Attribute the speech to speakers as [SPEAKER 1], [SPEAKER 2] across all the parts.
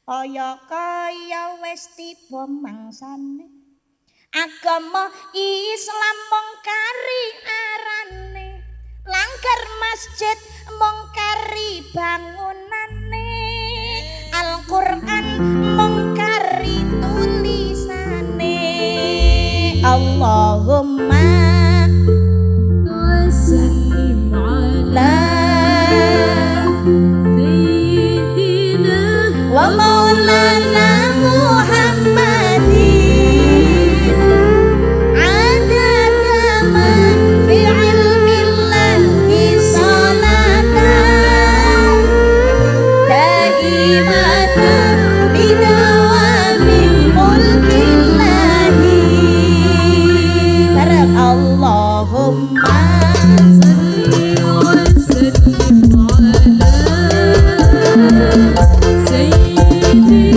[SPEAKER 1] kaya wis tiba mangsane agama Islam mung kari arane langgar masjid mung kari bangunane Al-Qur'an mung kari tulisane Allahumma
[SPEAKER 2] وسلم على سيدنا
[SPEAKER 1] wa maulana Muhammadin adada ma fi ilmillahi salatan daimatan bidawami mulkillahi barang Allahumma
[SPEAKER 2] وسلم على سيدنا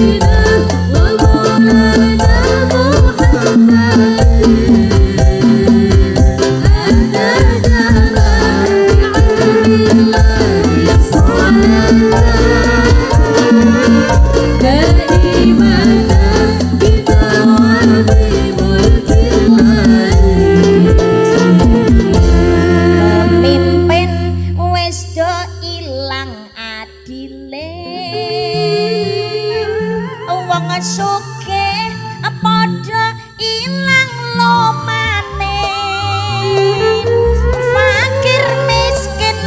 [SPEAKER 2] ومولانا محمد أهدانا بعلم الله صلاة دائمة بدوام ملك
[SPEAKER 1] pemimpin wis do ilang adile wong sugih padha ilang lomane fakir miskin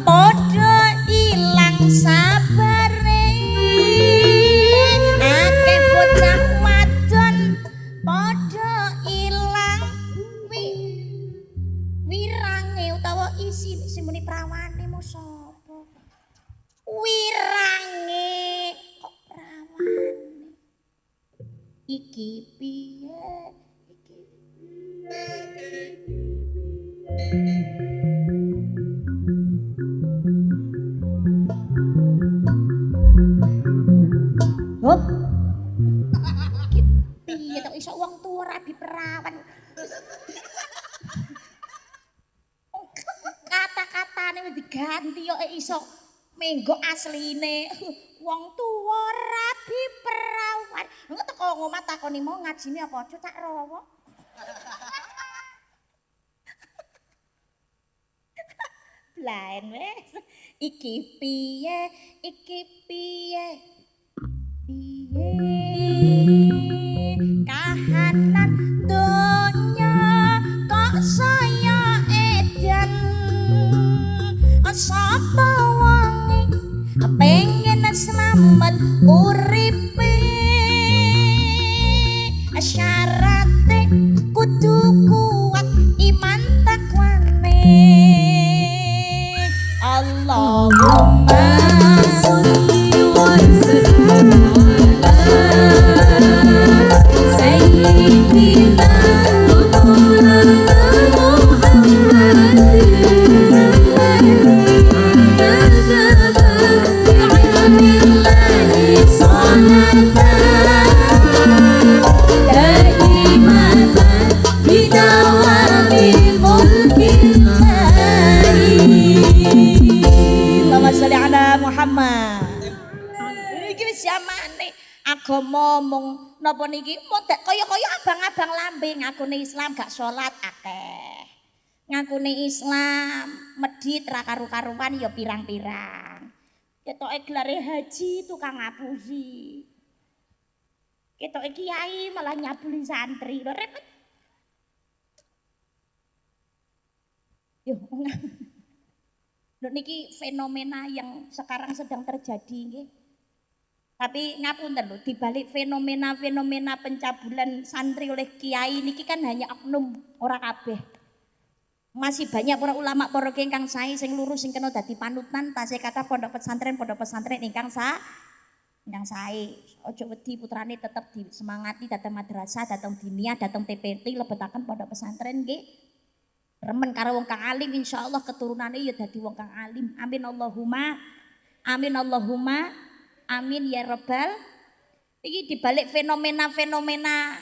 [SPEAKER 1] padha ilang sabare akeh bocah wadon padha ilang wirange utawa isi simuni prawane mu sapa wirange kok prawane iki piye iki hop iki piye tok iso wong tuwa rabi perawan kata-katane wis diganti kok iso menggo asline wong tuwa rabi perawan engko teko ngomah takoni mau ngajine apa aja tak rawa Blaen wis iki piye piye kahanan donya kok saya edan sapa wonge pengen selamat uripe syarate kudu kuat iman takwane Allahumma
[SPEAKER 2] صلي وسلم على سيدنا ومولانا محمد عدد في علم الله صلاة دائمة بدوام ملك
[SPEAKER 1] Allahumma sholli ala Muhammad. Iki wis zamane agama mung napa niki mung kaya-kaya abang-abang lambe ngakune Islam gak salat akeh. Ngakune Islam medhit ra karu-karuan ya pirang-pirang. Ketoke gelare haji tukang ngapusi. Ketoke kiai malah nyabuli santri. Lho repot. Yo Lho niki fenomena yang sekarang sedang terjadi nggih. Tapi ngapunten lho dibalik fenomena-fenomena pencabulan santri oleh kiai niki kan hanya oknum ora kabeh. Masih banyak para ulama para ingkang sae sing lurus sing kena dadi panutan tasih kathah pondok pesantren ingkang sae. Aja wedi putrane tetep disemangati datang madrasah, datang diniyah, datang TPT lebetaken pondok pesantren nggih. Remen karo wong kang alim insyaallah keturunane ya dadi wong kang alim. Amin Allahumma. Amin Allahumma. Amin ya rabbal. Iki dibalik fenomena-fenomena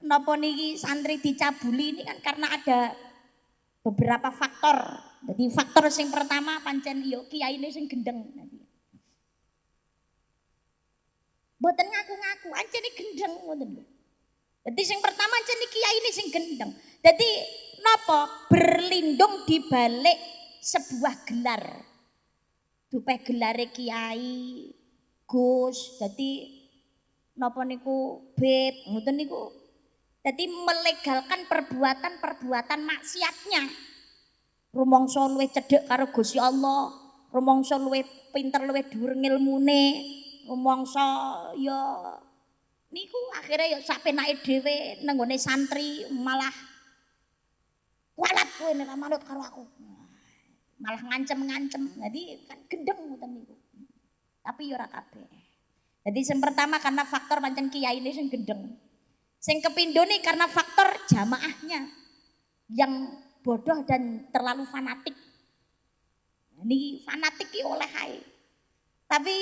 [SPEAKER 1] napa niki santri dicabuli ini kan karena ada beberapa faktor. Jadi faktor sing pertama pancen yo kiyaine sing gendeng. ancene gendeng ngoten lho. Dadi sing pertama ancene kiai ini sing gendeng. Dadi napa berlindung di balik sebuah gelar. Dupe gelare kiai, Gus, dadi napa niku Beb, ngoten niku. Dadi melegalkan perbuatan-perbuatan maksiatnya. Rumangsa luwih cedhek karo Gusti Allah, rumangsa luwih pinter luwih dhuwur ngilmune, rumangsa ya niku akhirnya ya sak penake dhewe nang nggone santri malah kualat kowe nek manut karo aku. Malah ngancem-ngancem. Jadi kan gendeng ngoten niku. Tapi ya ora kabeh. Jadi yang pertama karena faktor pancen kiai ini sing gendeng. Sing kepindho nih karena faktor jamaahnya yang bodoh dan terlalu fanatik. Ini fanatik ki oleh ae. Tapi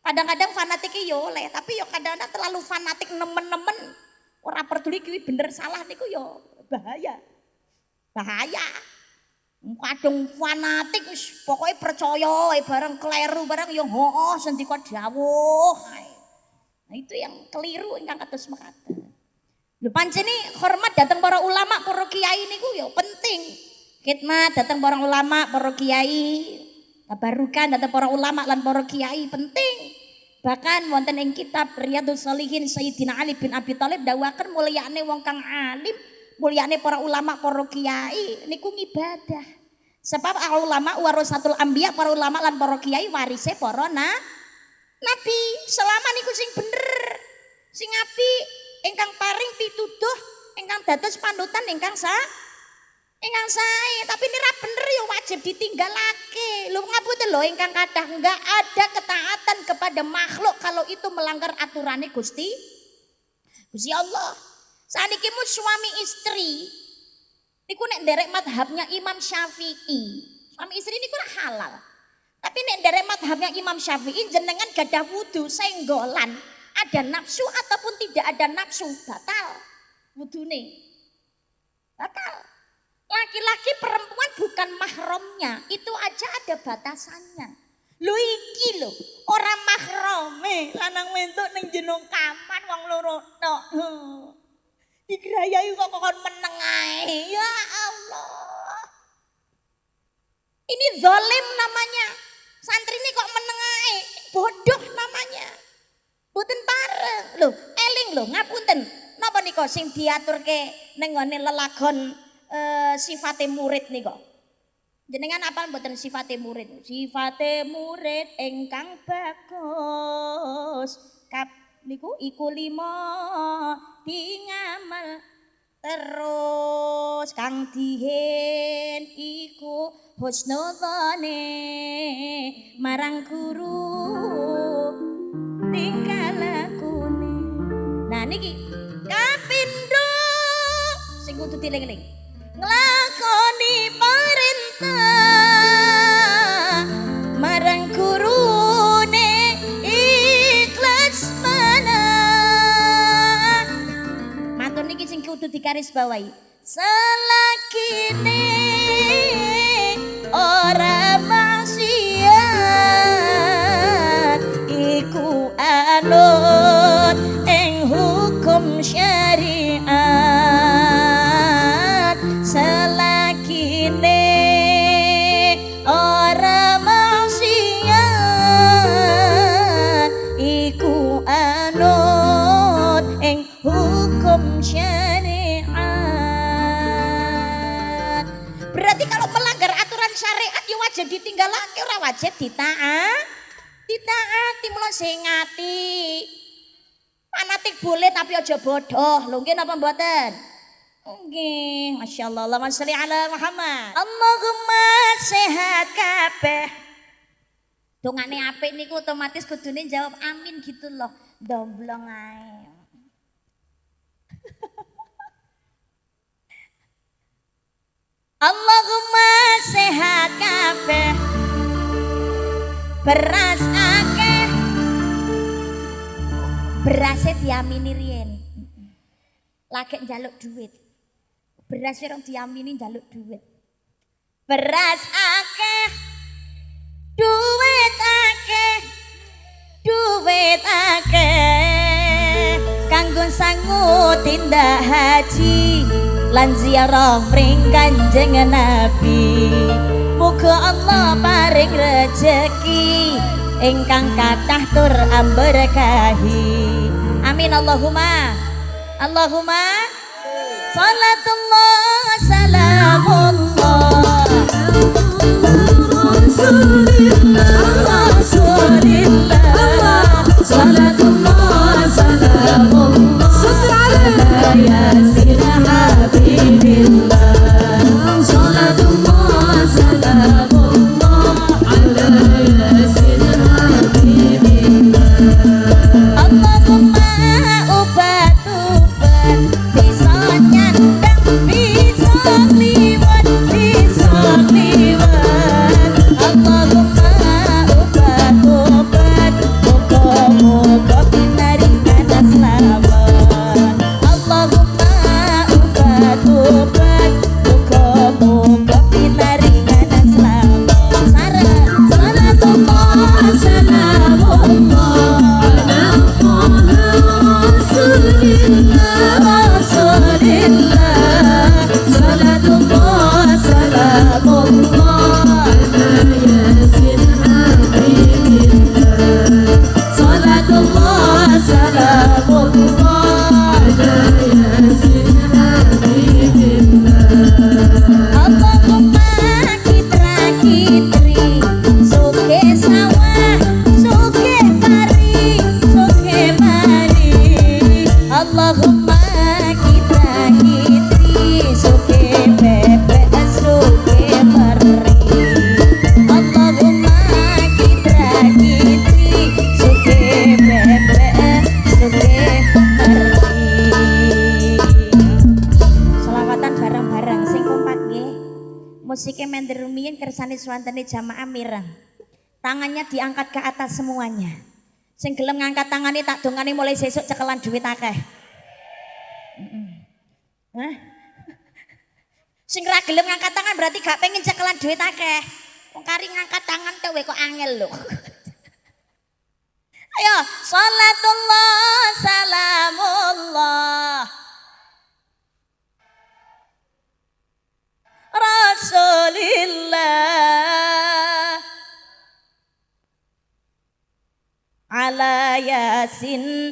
[SPEAKER 1] kadang-kadang fanatik ki yo oleh, tapi yo kadang-kadang terlalu fanatik nemen-nemen ora peduli ki bener salah niku yo bahaya. Bahaya. Kadung fanatik wis pokoke percaya bareng kleru bareng yo hooh sendika dawuh. Nah itu yang keliru ingkang kados mekaten. Lho pancene hormat datang para ulama, para kiai niku ya penting. Khidmat datang para ulama, para kiai. Tabarukan datang para ulama lan para kiai penting. Bahkan wonten ing kitab Riyadhus Shalihin Sayyidina Ali bin Abi Thalib dawuhaken mulyane wong kang alim, mulyane para ulama, para kiai niku ngibadah. Sebab ulama warasatul anbiya, para ulama lan para kiai warise para nabi. Selama niku sing bener, sing apik, ingkang paring pituduh, ingkang dados panutan ingkang sae. Tapi nira bener ya wajib ditinggalake. Lho ngapunten lho ingkang kathah enggak ada ketaatan kepada makhluk kalau itu melanggar aturane Gusti Allah. Saniki mu suami istri niku nek nderek madhabnya Imam Syafi'i. Suami istri niku halal. Tapi nek nderek madhabnya Imam Syafi'i jenengan gadah wudu senggolan, ada nafsu ataupun tidak ada nafsu batal wudune. Batal. Laki-laki perempuan bukan mahramnya, itu aja ada batasannya. Lho iki lho, ora mahrame lanang wentuk ning jeneng kamar wong loro tok. Digrayai kok kon meneng ae. Ya Allah. Ini zalim namanya. Santri ini kok meneng ae, bodoh namanya. Mboten pareng. Lho, eling lho, ngapunten. Napa nika sing diaturke ning ngene lelagon sifate murid nika. Jenengan apal mboten sifate murid? Sifate murid ingkang bagus. Kap niku iku 5 dingamal terus kang dihen iku husnudzane marang guru tingkah lakune. Nah niki kapindho sing kudu dieling-eling. Nglakoni perintah marang gurune ikhlas manah. Matur niki sing kudu digarisbawahi. Selakine ora maksiat iku anut ing hukum syariat. Selakine ora maksiat iku anut ing hukum syariat. Berarti kalau melanggar aturan syariat ya wajib ditinggalake, ora wajib ditaati. Mula sing ngati fanatik boleh tapi aja bodoh. Lho nggih napa mboten? Nggih, masyaallah. Allahumma sholli ala Muhammad. Allahumma sehat kabeh. Dongane apik niku otomatis kudune jawab amin gitu loh. Domblong ae. Allahumma sehat kabeh. Beras akeh. Berase diamini riyen. Lagi njaluk duit. Beras orang diamini njaluk duit. Beras akeh. Duit akeh. Duit akeh. sangu tindak haji lan ziarah mring Kanjeng Nabi. Muga Allah paring rejeki ingkang kathah tur amberkahi. Amin Allahumma. Allahumma salatullah salamullah Rasulillah salatullah salamullah ala yasin habibillah salatullah salamullah ala yasin habibillah. Allahumma ubat-ubat bisa nyandang bisa liwat Allahumma ubat-ubat muka-muka pinaringan selamat. Allahumma ubat-ubat muka-muka pinaringan selamat. Salatullah salamullah ala Rasulillah salatullah salamullah ala yasin habibillah salatullah salamullah ala yasin habibillah. Allahumma kitra-kitri suke sawah suke pari suke mari. Allahumma kitra-kitri suke bebek suke mari. Allahumma kitra-kitri suke bebek suke mari. Selawatan bareng-bareng sing kompak nggih. Musiknya mender rumiyin kersane swantene jamaah mireng. Tangannya diangkat ke atas semuanya. Sing gelem ngangkat tangannya tak dongane mulai sesuk cekelan duit akeh. Hah? Sing ra gelem ngangkat tangan berarti gak pengen cekelan duit akeh. Wong kari ngangkat tangan tewe kok angel lho. Ayo, salatullah salamullah Rasulillah ala yasin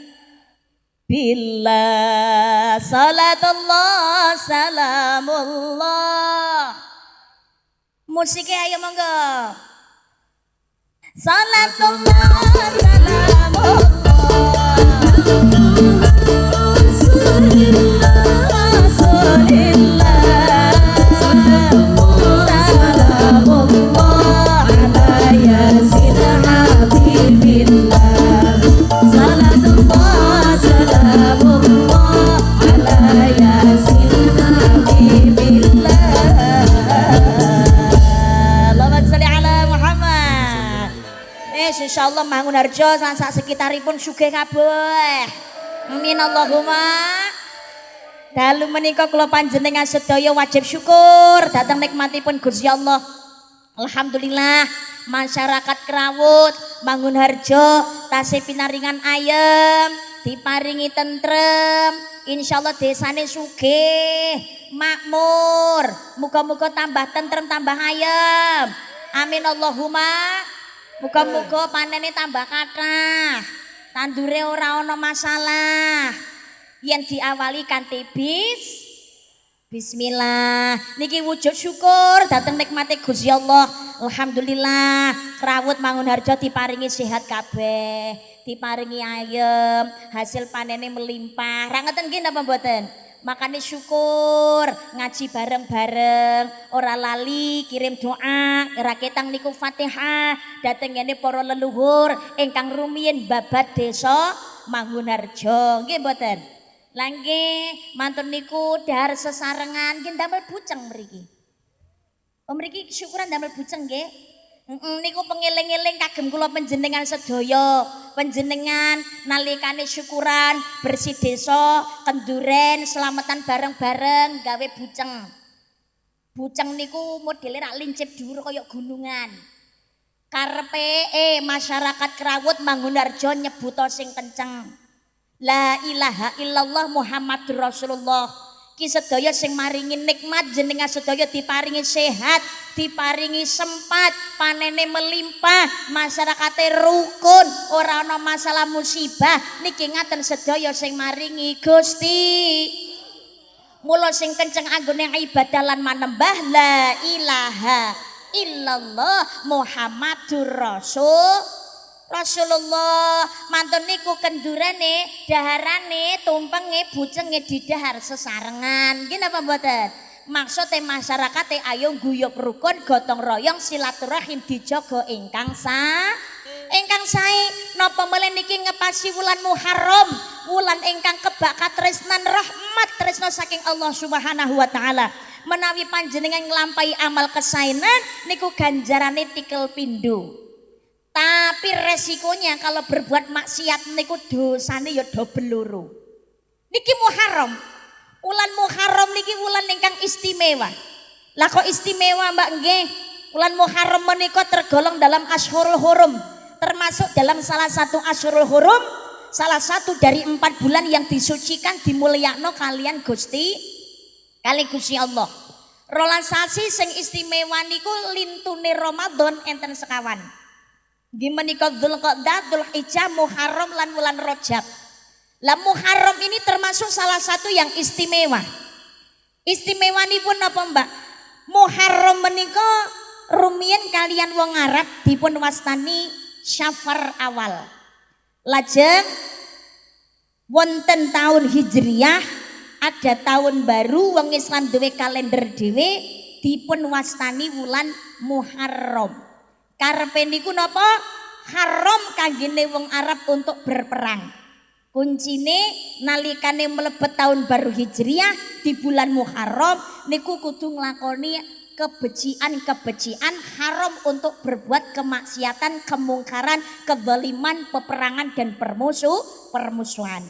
[SPEAKER 1] billah salatullah salamullah. Musiknya ayo monggo. Salatullah salamullah Rasulillah salamullah ala yasin habibillah salatullah salamullah ala yasin habibillah. Allahumma sholli ala Muhammad. Insyaallah Mangunharjo lan sak sekitaripun sugih kabeh. Amin Allahumma. Dalu menika kula panjenengan sedaya wajib syukur dhateng nikmatipun Gusti Allah. Alhamdulillah masyarakat Krawut Mangunharjo tasih pinaringan ayem, diparingi tentrem. Insyaallah desane sugih, makmur. Muga-muga tambah tentrem, tambah ayem. Amin Allahumma. Muga-muga panene tambah kathah. Tandure ora ana masalah. Yen diawali kanthi bismillah. Niki wujud syukur dhateng nikmate Gusti Allah. Alhamdulillah Krawut Mangunharjo diparingi sehat kabeh, diparingi ayem, hasil panene melimpah. Ra ngeten nggih napa mboten? Makane syukur, ngaji bareng-bareng, ora lali kirim doa, ora ketang niku Fatihah dhateng ngene para leluhur ingkang rumiyin babat desa Mangunharjo. Nggih mboten? Lah nggih, mantun niku dahar sesarengan nggih damel buceng mriki. Mriki syukuran damel buceng nggih. Niku pengeling-eling kagem kula panjenengan sedaya. Panjenengan nalikane syukuran bersih desa, kenduren, selamatan bareng-bareng gawe buceng. Buceng niku modele rak lincip dhuwur kaya gunungan. Karepe masyarakat Krawut Mangunharjo nyebuta sing kenceng. La ilaha illallah Muhammadur Rasulullah. Ki sedaya sing maringi nikmat jenengan sedaya diparingi sehat, diparingi sempat, panene melimpah, masyarakate rukun, ora ana masalah musibah. Niki ngaten sedaya sing maringi Gusti. Mula sing kenceng anggone ibadah lan manembah la ilaha illallah Muhammadur Rasulullah. Mantun niku kendurane, daharane, tumpenge, bujenge didahar sesarengan. Nggih napa mboten? Maksudnya masyarakat ayo guyub rukun, gotong royong, silaturahim dijaga ingkang sae. Napa meneh niki ngepasi wulan Muharram, wulan ingkang kebak katresnan rahmat tresna saking Allah Subhanahu wa taala. Menawi panjenengan nglampahi amal kesaenan niku ganjarane tikel pindho. Tapi resikonya kalau berbuat maksiat niku dosane ya dobel loro. Niki Muharram. Wulan Muharram niki wulan ingkang istimewa. Lah kok istimewa Mbak nggih? Wulan Muharram menika tergolong dalam Ashhurul Hurum, termasuk dalam salah satu Ashhurul Hurum, salah satu dari 4 bulan yang disucikan dimulyakno kalian Gusti Allah. Rolas sasi sing istimewa niku lintune Ramadan enten sekawan. Nggih menika Dzulqa'dah, Dzulhijjah, Muharram lan wulan Rajab. Lah Muharram ini termasuk salah satu yang istimewa. Istimewanipun apa Mbak? Muharram menika rumiyin kalian wong Arab dipun wastani Syafar awal. Lajeng wonten tahun Hijriyah, ada tahun baru wong Islam duwe kalender dhewe dipun wastani wulan Muharram. Karepe niku napa? Haram kanggene wong Arab untuk berperang. Kuncine nalikane mlebet tahun baru Hijriah di bulan Muharram niku kudu nglakoni kebecian haram untuk berbuat kemaksiatan, kemungkaran, kezaliman, peperangan dan permusuhan.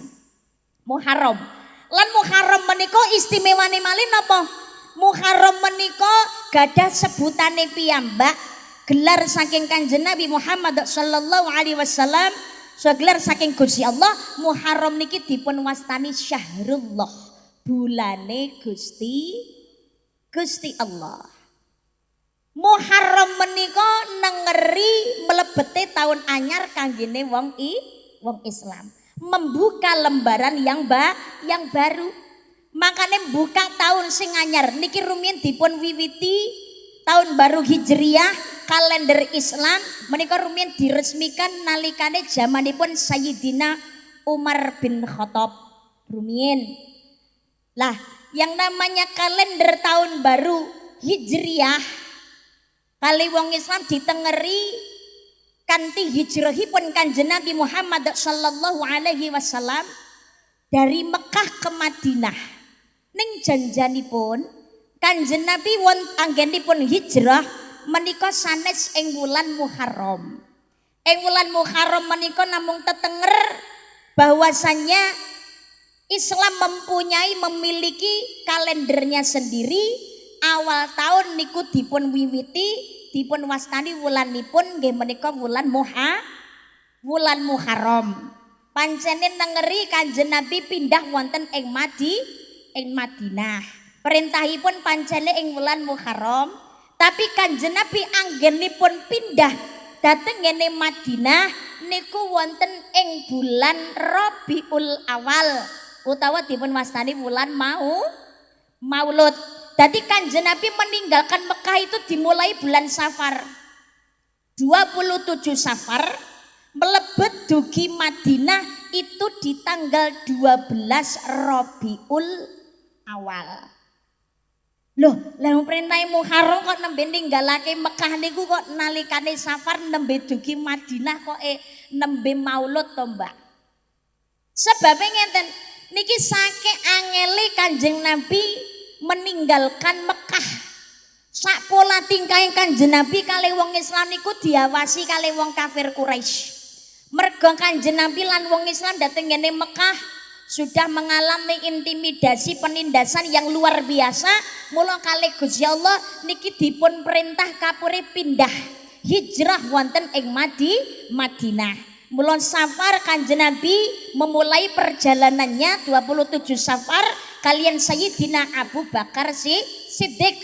[SPEAKER 1] Muharram. Lan Muharram menika istimewane malih napa? Muharram menika gadah sebutane piyambak, gelar saking Kanjeng Nabi Muhammad sallallahu alaihi wasallam, gelar saking Gusti Allah. Muharram niki dipun wastani syahrullah, bulane Gusti Allah. Muharram menika nengeri mlebete tahun anyar kanggene wong Islam, membuka lembaran yang baru. Makanya buka tahun sing anyar niki rumiyin dipun wiwiti tahun baru Hijriah kalender Islam menika rumiyin diresmikan nalikane zamanipun Sayyidina Umar bin Khattab rumiyin. Lah, yang namanya kalender tahun baru Hijriah kali wong Islam ditengeri kanthi hijrahipun Kanjeng Nabi Muhammad sallallahu alaihi wasallam dari Mekah ke Madinah. Ning janjanipun Kanjeng Nabi anggenipun hijrah menika sanes ing wulan Muharram. Ing wulan Muharram menika namung tetenger bahwasannya Islam memiliki kalendernya sendiri. Awal tahun niku dipun wiwiti, dipun wastani wulanipun nggih menika wulan Muharram. Pancene nengeri Kanjeng Nabi pindah wonten ing Madinah. Perintahipun pancene ing wulan Muharram, tapi Kanjeng Nabi anggenipun pindah dhateng ngene Madinah niku wonten ing bulan Rabiul Awal utawa dipun wastani wulan Maulud. Jadi Kanjeng Nabi meninggalkan Mekah itu dimulai bulan Safar. 27 Safar melebet dugi Madinah itu di tanggal 12 Rabiul Awal. Loh, lha perintah Muharram kok nembe ninggalake Mekah niku kok nalikane Safar nembe dugi Madinah kok nembe Maulud to, Mbak? Sebabnya ngenten niki saking angele Kanjeng Nabi meninggalkan Mekah. Sak pola tingkahe Kanjeng Nabi kali wong Islam niku diawasi kali wong kafir Quraisy. Mergo Kanjeng Nabi lan wong Islam dateng ngene Mekah sudah mengalami intimidasi penindasan yang luar biasa. Mula kali Gusti Allah niki dipun perintah kapure pindah hijrah wonten ing Madinah. Mulon Safar Kanjeng Nabi memulai perjalanannya 27 Safar kalian Sayyidina Abu Bakar Siddiq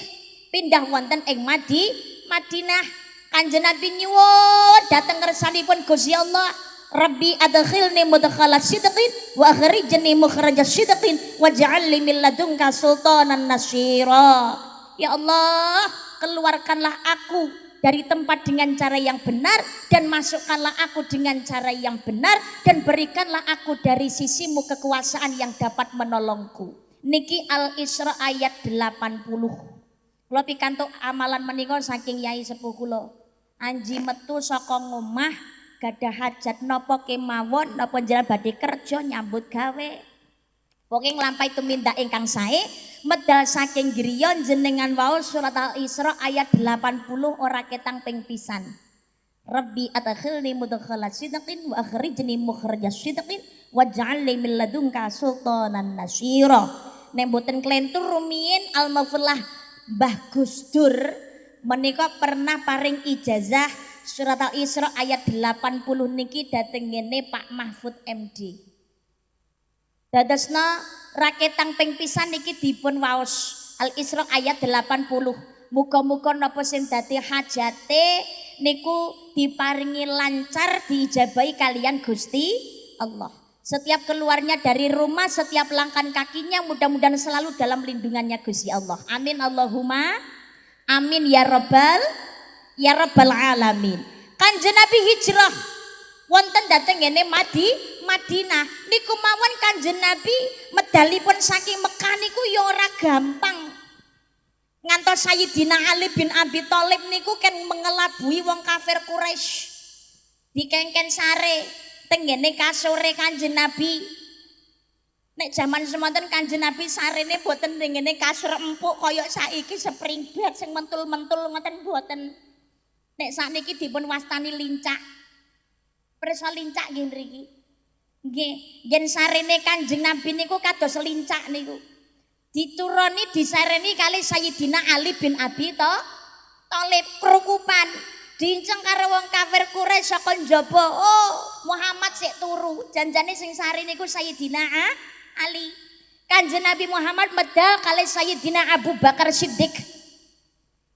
[SPEAKER 1] pindah wonten ing Madinah. Kanjeng Nabi nyuwun dhateng ngersanipun Gusti Allah, Rabbi adkhilni mudkhala sidqin wa akhrijni mukhraja sidqin waj'al li min ladunka sultanan nasyira. Ya Allah, keluarkanlah aku dari tempat dengan cara yang benar dan masukkanlah aku dengan cara yang benar dan berikanlah aku dari sisimu kekuasaan yang dapat menolongku. Niki Al-Isra ayat 80. Kula pikantuk amalan menika saking yai sepuh kula. Anji metu saka ngomah gadah hajat napa kemawon napa njenengan badhe kerja nyambut gawe. Pokoke nglampahi tumindak ingkang sae medal saking griya jenengan wau surat Al-Isra ayat 80 ora ketang ping pisan. Rabbi adkhilni mudkhala sidqin wa akhrijni mukhraja sidqin waj'al li min ladunka sultanan nasyira. Nek mboten klentur rumiyin almafullah Mbah Gus Dur menika pernah paring ijazah surat Al-Isra ayat 80 niki dhateng ngene Pak Mahfud MD. Dadosna raketang ping pisan niki dipun waos Al-Isra ayat 80. Muga-muga napa sing dadi hajate niku diparingi lancar diijabahi kalian Gusti Allah. Setiap keluarnya dari rumah, setiap langkah kakinya mudah-mudahan selalu dalam lindungannya Gusti Allah. Amin Allahumma amin ya rabbal alamin. Kanjeng Nabi hijrah wonten dhateng ngene Madinah niku mawon Kanjeng Nabi medalipun saking Mekah niku ya ora gampang. Ngantos Sayyidina Ali bin Abi Thalib niku kan mengelabui wong kafir Quraisy. Dikengken sare teng ngene kasure Kanjeng Nabi. Nek jaman semonten Kanjeng Nabi sarene boten teng ngene kasur empuk kaya saiki spring bed sing mentul-mentul ngoten boten. Nek sakniki dipun wastani lincak. Presa lincak nggih mriki. Nggih, yen sarene Kanjeng Nabi niku kados lincak niku. Dituruni disareni kali Sayyidina Ali bin Abi Thalib kerukupan. Diinceng karo wong kafir Quraisy saka njaba. Oh, Muhammad sik turu. Janjane sing sari niku Sayyidina Ali. Kanjeng Nabi Muhammad medal kali Sayyidina Abu Bakar Siddiq.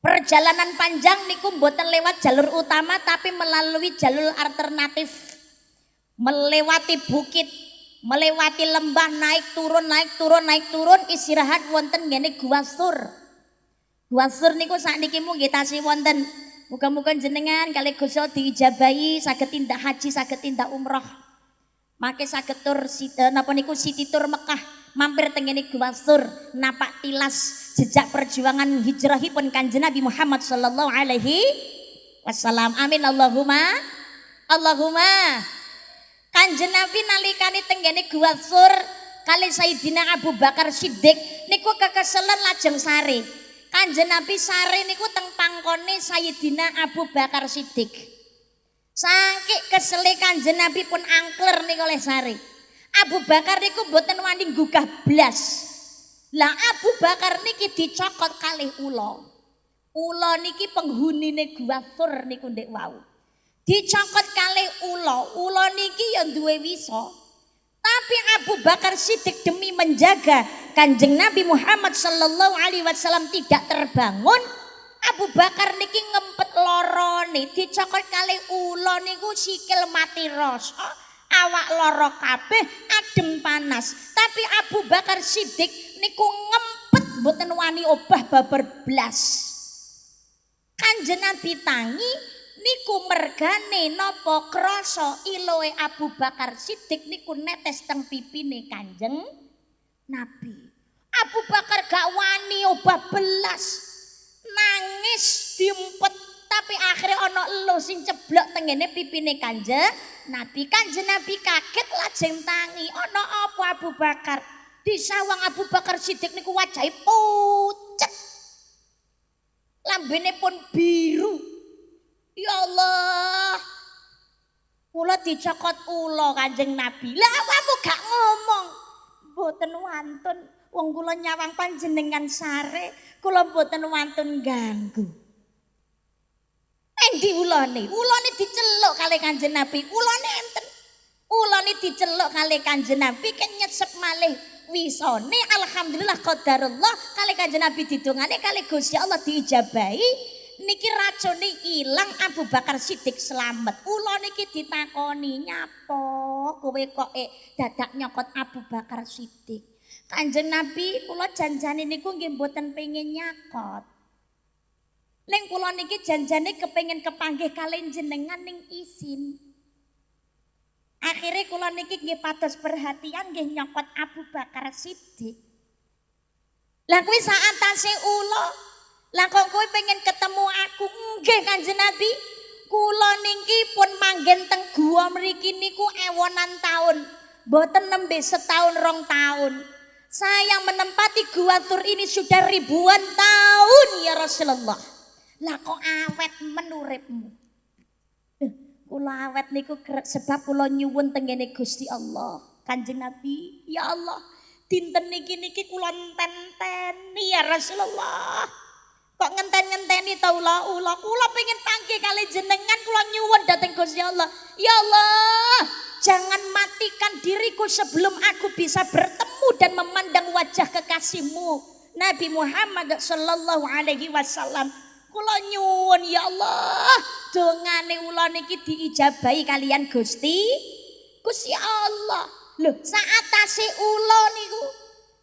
[SPEAKER 1] Perjalanan panjang niku mboten lewat jalur utama tapi melalui jalur alternatif. Melewati bukit, melewati lembah, naik turun, istirahat wonten ngene Gua Sur. Gua Sur niku sakniki nggih tasih wonten. Muga-muga jenengan kali Gusti diijabahi saged tindak haji, saged tindak umroh. Mangke saged tur napa niku Siti Tur Mekah, mampir teng ngene Gua Sur, napak tilas jejak perjuangan hijrahipun Kanjeng Nabi Muhammad sallallahu alaihi wasallam. Amin Allahumma. Kanjeng Nabi nalikane teng ngene Gua Sur kali Sayyidina Abu Bakar Siddiq niku kekeselen lajeng sare. Kanjeng Nabi sare niku teng pangkone Sayyidina Abu Bakar Siddiq. Saking kesele Kanjeng Nabi pun angkler niku oleh sare. Abu Bakar niku mboten wani gugah blas. Lah Abu Bakar niki dicokot kalih ula. Ula niki penghunine Gua Sur niku ndek wau. Dicokot kalih ula niki ya duwe wisa. Tapi Abu Bakar Siddiq demi menjaga Kanjeng Nabi Muhammad sallallahu alaihi wasallam tidak terbangun, Abu Bakar niki ngempet lorone, dicokot kalih ula niku sikil mati rasa, awak lara kabeh, adem panas. Tapi Abu Bakar Siddiq niku ngempet mboten wani obah babar blas. Kanjeng Nabi tangi niku mergane napa krasa iloe Abu Bakar Siddiq niku netes teng pipine Kanjeng Nabi. Abu Bakar gak wani obah belas, nangis diumpet, tapi akhirnya ana elo sing ceblok teng ngene pipine Kanjeng Nabi. Kanjeng Nabi kaget lajeng tangi. Ana apa Abu Bakar? Disawang Abu Bakar Siddiq niku wajahe pucet. Lambene pun biru. Ya Allah, kula dicokot ula Kanjeng Nabi. Lah awakmu gak ngomong. Mboten wantun, wong kula nyawang panjenengan sare, kula mboten wantun ganggu. Endi ulane? Ulane diceluk kalih Kanjeng Nabi. Ulane enten Kula ni diceluk kali Kanjeng Nabi kenyesep malih wisone alhamdulillah qadarullah kali Kanjeng Nabi didongane kali Gusti Allah diijabahi niki racune ilang Abu Bakar Siddiq selamat. Kula niki ditakoni nyapa kowe kok dadak nyokot Abu Bakar Siddiq. Kanjeng Nabi kula janjane niku nggih mboten pengin nyakot. Ning kula niki janjane kepengin kepanggih kalian jenengan ning isin. Akhirnya kula niki nggih pados perhatian nggih nyokot Abu Bakar Siddiq. Lah kuwi saatase ula. Lah kok kowe pengen ketemu aku? Nggih Kanjeng Nabi. Kula niki pun manggen teng gua mriki niku ewonan taun. Mboten nembe setahun rong tahun. Saya menempati gua Tur ini sudah ribuan tahun ya Rasulullah. Lah kok awet menuripmu? Kula awet niku sebab kula nyuwun tengene Gusti Allah. Kanjeng Nabi, ya Allah, dinten niki kula enteni ya Rasulullah. Kok ngenten-ngenteni ta ula-ula? Kula pengen panggih kali jenengan, kula nyuwun dhateng Gusti Allah. Ya Allah, jangan matikan diriku sebelum aku bisa bertemu dan memandang wajah kekasihmu Nabi Muhammad sallallahu alaihi wasallam. Kula nyuwun ya Allah, dongane ula niki diijabahi kalian Gusti Allah. Lho, saatase ula niku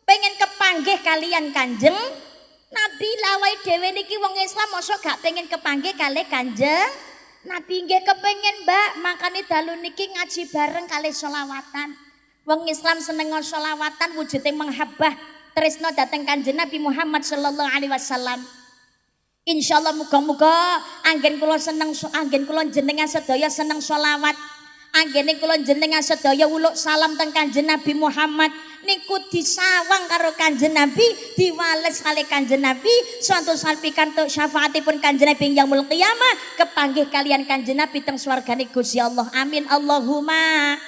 [SPEAKER 1] pengen kepanggih kalian Kanjeng Nabi. Lawai dhewe niki wong Islam mosok gak pengen kepanggih kalih Kanjeng Nabi. Nggih kepengen Mbak, makane dalu niki ngaji bareng kalih sholawatan. Wong Islam seneng sholawatan wujude menghabah tresno dhateng Kanjeng Nabi Muhammad sallallahu alaihi wasallam. Insyaallah muga-muga anggen kula seneng, anggen kula jenengan sedaya seneng sholawat, anggene kula jenengan sedaya uluk salam teng Kanjeng Nabi Muhammad niku disawang karo Kanjeng Nabi, diwales kali Kanjeng Nabi, suatu salpikan tuk syafaatipun Kanjeng Nabi yang yaumul qiyamah kepanggih kalian Kanjeng Nabi teng swargane Gusti Allah. Amin Allahumma.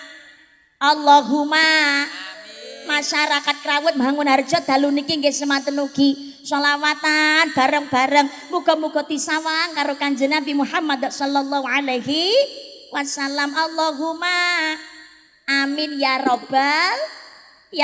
[SPEAKER 1] Masyarakat Krawut Mangunharjo dalu niki nggih semanten ugi sholawatan bareng-bareng, muga-muga disawang karo Kanjeng Nabi Muhammad sallallahu alaihi wasallam. Allahumma amin ya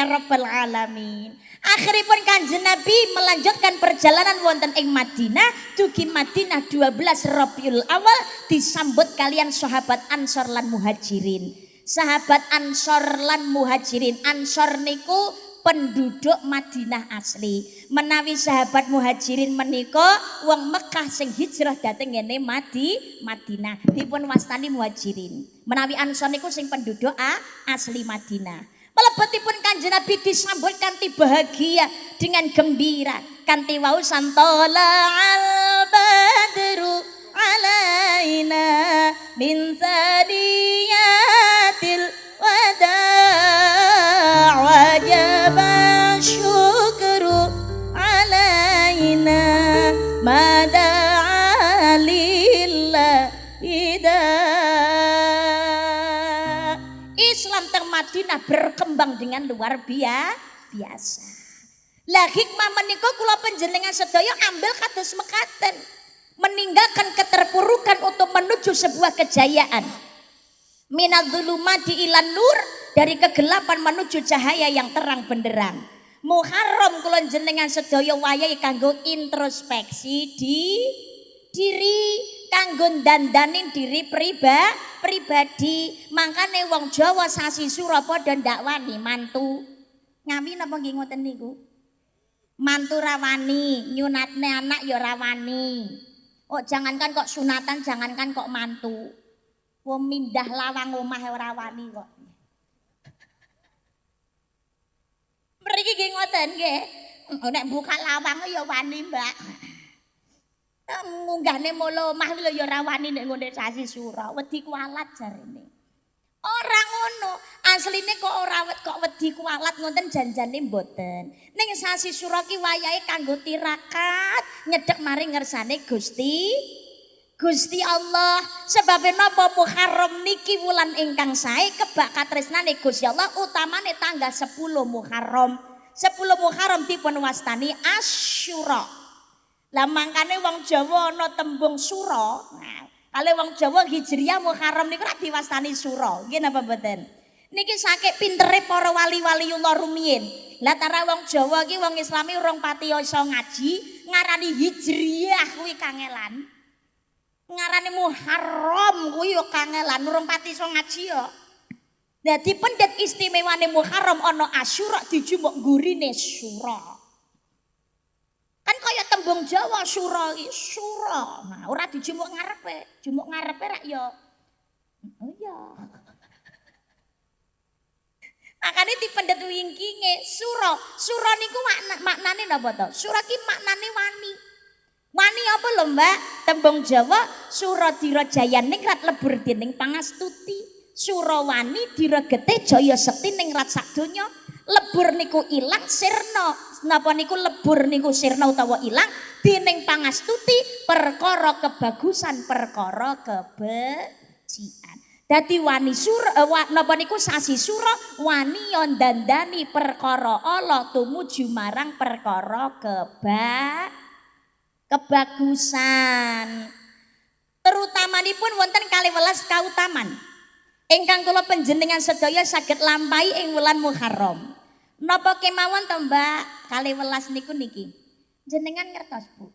[SPEAKER 1] rabbal alamin. Akhiripun Kanjeng Nabi melanjutkan perjalanan wonten ing Madinah, dugi Madinah 12 Rabiul Awal disambut kalian sahabat Ansor lan Muhajirin. Sahabat Ansor lan Muhajirin, Ansor niku penduduk Madinah asli. Menawi sahabat Muhajirin menika wong Mekah sing hijrah dhateng ngene Madinah dipun wastani Muhajirin. Menawi Ansor niku sing penduduk asli Madinah. Melebetipun Kanjeng Nabi disambut kanthi bahagia dengan gembira kanthi wau santola al badru alaina min sadiyatil wada' wajaba syukru alaina mada'a lillahi da. Islam teng Madinah berkembang dengan luar biasa. Lah hikmah menika kula panjenengan sedaya ambil kados mekaten, meninggalkan keterpurukan untuk menuju sebuah kejayaan. Minadz-dzulumati ilan nur, dari kegelapan menuju cahaya yang terang benderang. Muharram kula jenengan sedaya wayahe kanggo introspeksi diri, kanggo dandanin diri pribadi. Mangkane wong Jawa sasi sura padha ndak wani mantu. Ngami napa nggih ngoten niku? Mantu rawani, nyunatne anak ya rawani. Oh jangankan kok sunatan, jangankan kok mantu. Wong mindah lawang omah ora wani kok. Mriki nggih ngoten nggih. Nek buka lawang ya wani, Mbak. Munggahne molo omah lho ya ora wani nek ngene sasi sura, wedi kualat jarene. Ora ngono, asline kok ora kok wedi kualat ngoten janjane mboten. Ning sasi sura ki wayahe kanggo tirakat, nyedhek maring ngersane Gusti Allah. Sebab napa Muharram niki wulan ingkang sae kebak katresnane Gusti Allah, utamane tanggal 10 Muharram. 10 Muharram dipun wastani Asyura. Lah mangkane wong Jawa ana tembung sura. Nah, kale wong Jawa Hijriyah Muharram niku ora diwastani sura. Nggih napa mboten? Niki saking pintere para wali-waliullah rumiyin. Lah tara wong Jawa iki wong Islami urung pati iso ngaji, ngarani hijriyah kuwi kangelan. Ngarani Muharram kuwi yo kangelan, urung pati iso ngaji yo. Dadi pendet istimewane Muharram ana Asyura dijumuk gurine Syura. Kan kaya tembung Jawa Syura iki Syura. Nah, ora dijumuk ngarepe, jumuk ngarepe rak yo. Oh iya. Makanya di pendet wingkinge Sura. Sura niku maknane napa to? Sura ki maknane wani. Wani apa lho Mbak? Tembung Jawa Sura dirajayan ningrat lebur dening pangastuti. Sura wani diregete jaya sekti ning rat sadonya. Lebur niku ilang sirna. Napa niku lebur niku sirna utawa ilang dening pangastuti perkara kebagusan perkara kebejian. Dadi wani sura napa niku sasi sura wani yo dandani perkara Allah tumuju marang perkara kebagusan. Terutamanipun wonten 12 kautaman ingkang kula panjenengan sedaya saged lampahi ing wulan Muharram. Napa kemawon to Mbak 12 niku niki? Jenengan ngertos Bu?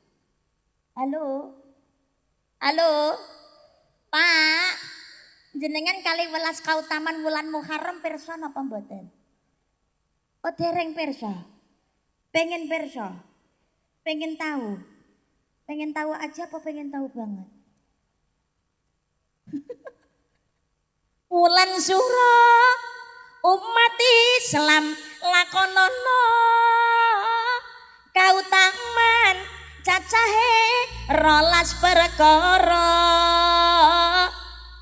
[SPEAKER 1] Halo? Halo? Pak? Jenengan 12 kautaman wulan Muharram pirsa napa mboten? Oh dereng pirsa. Pengen pirsa. Pengen tahu. Pengen tahu aja apa pengen tahu banget? Wulan Sura umat Islam lakonono kautaman cacahe 12 perkara.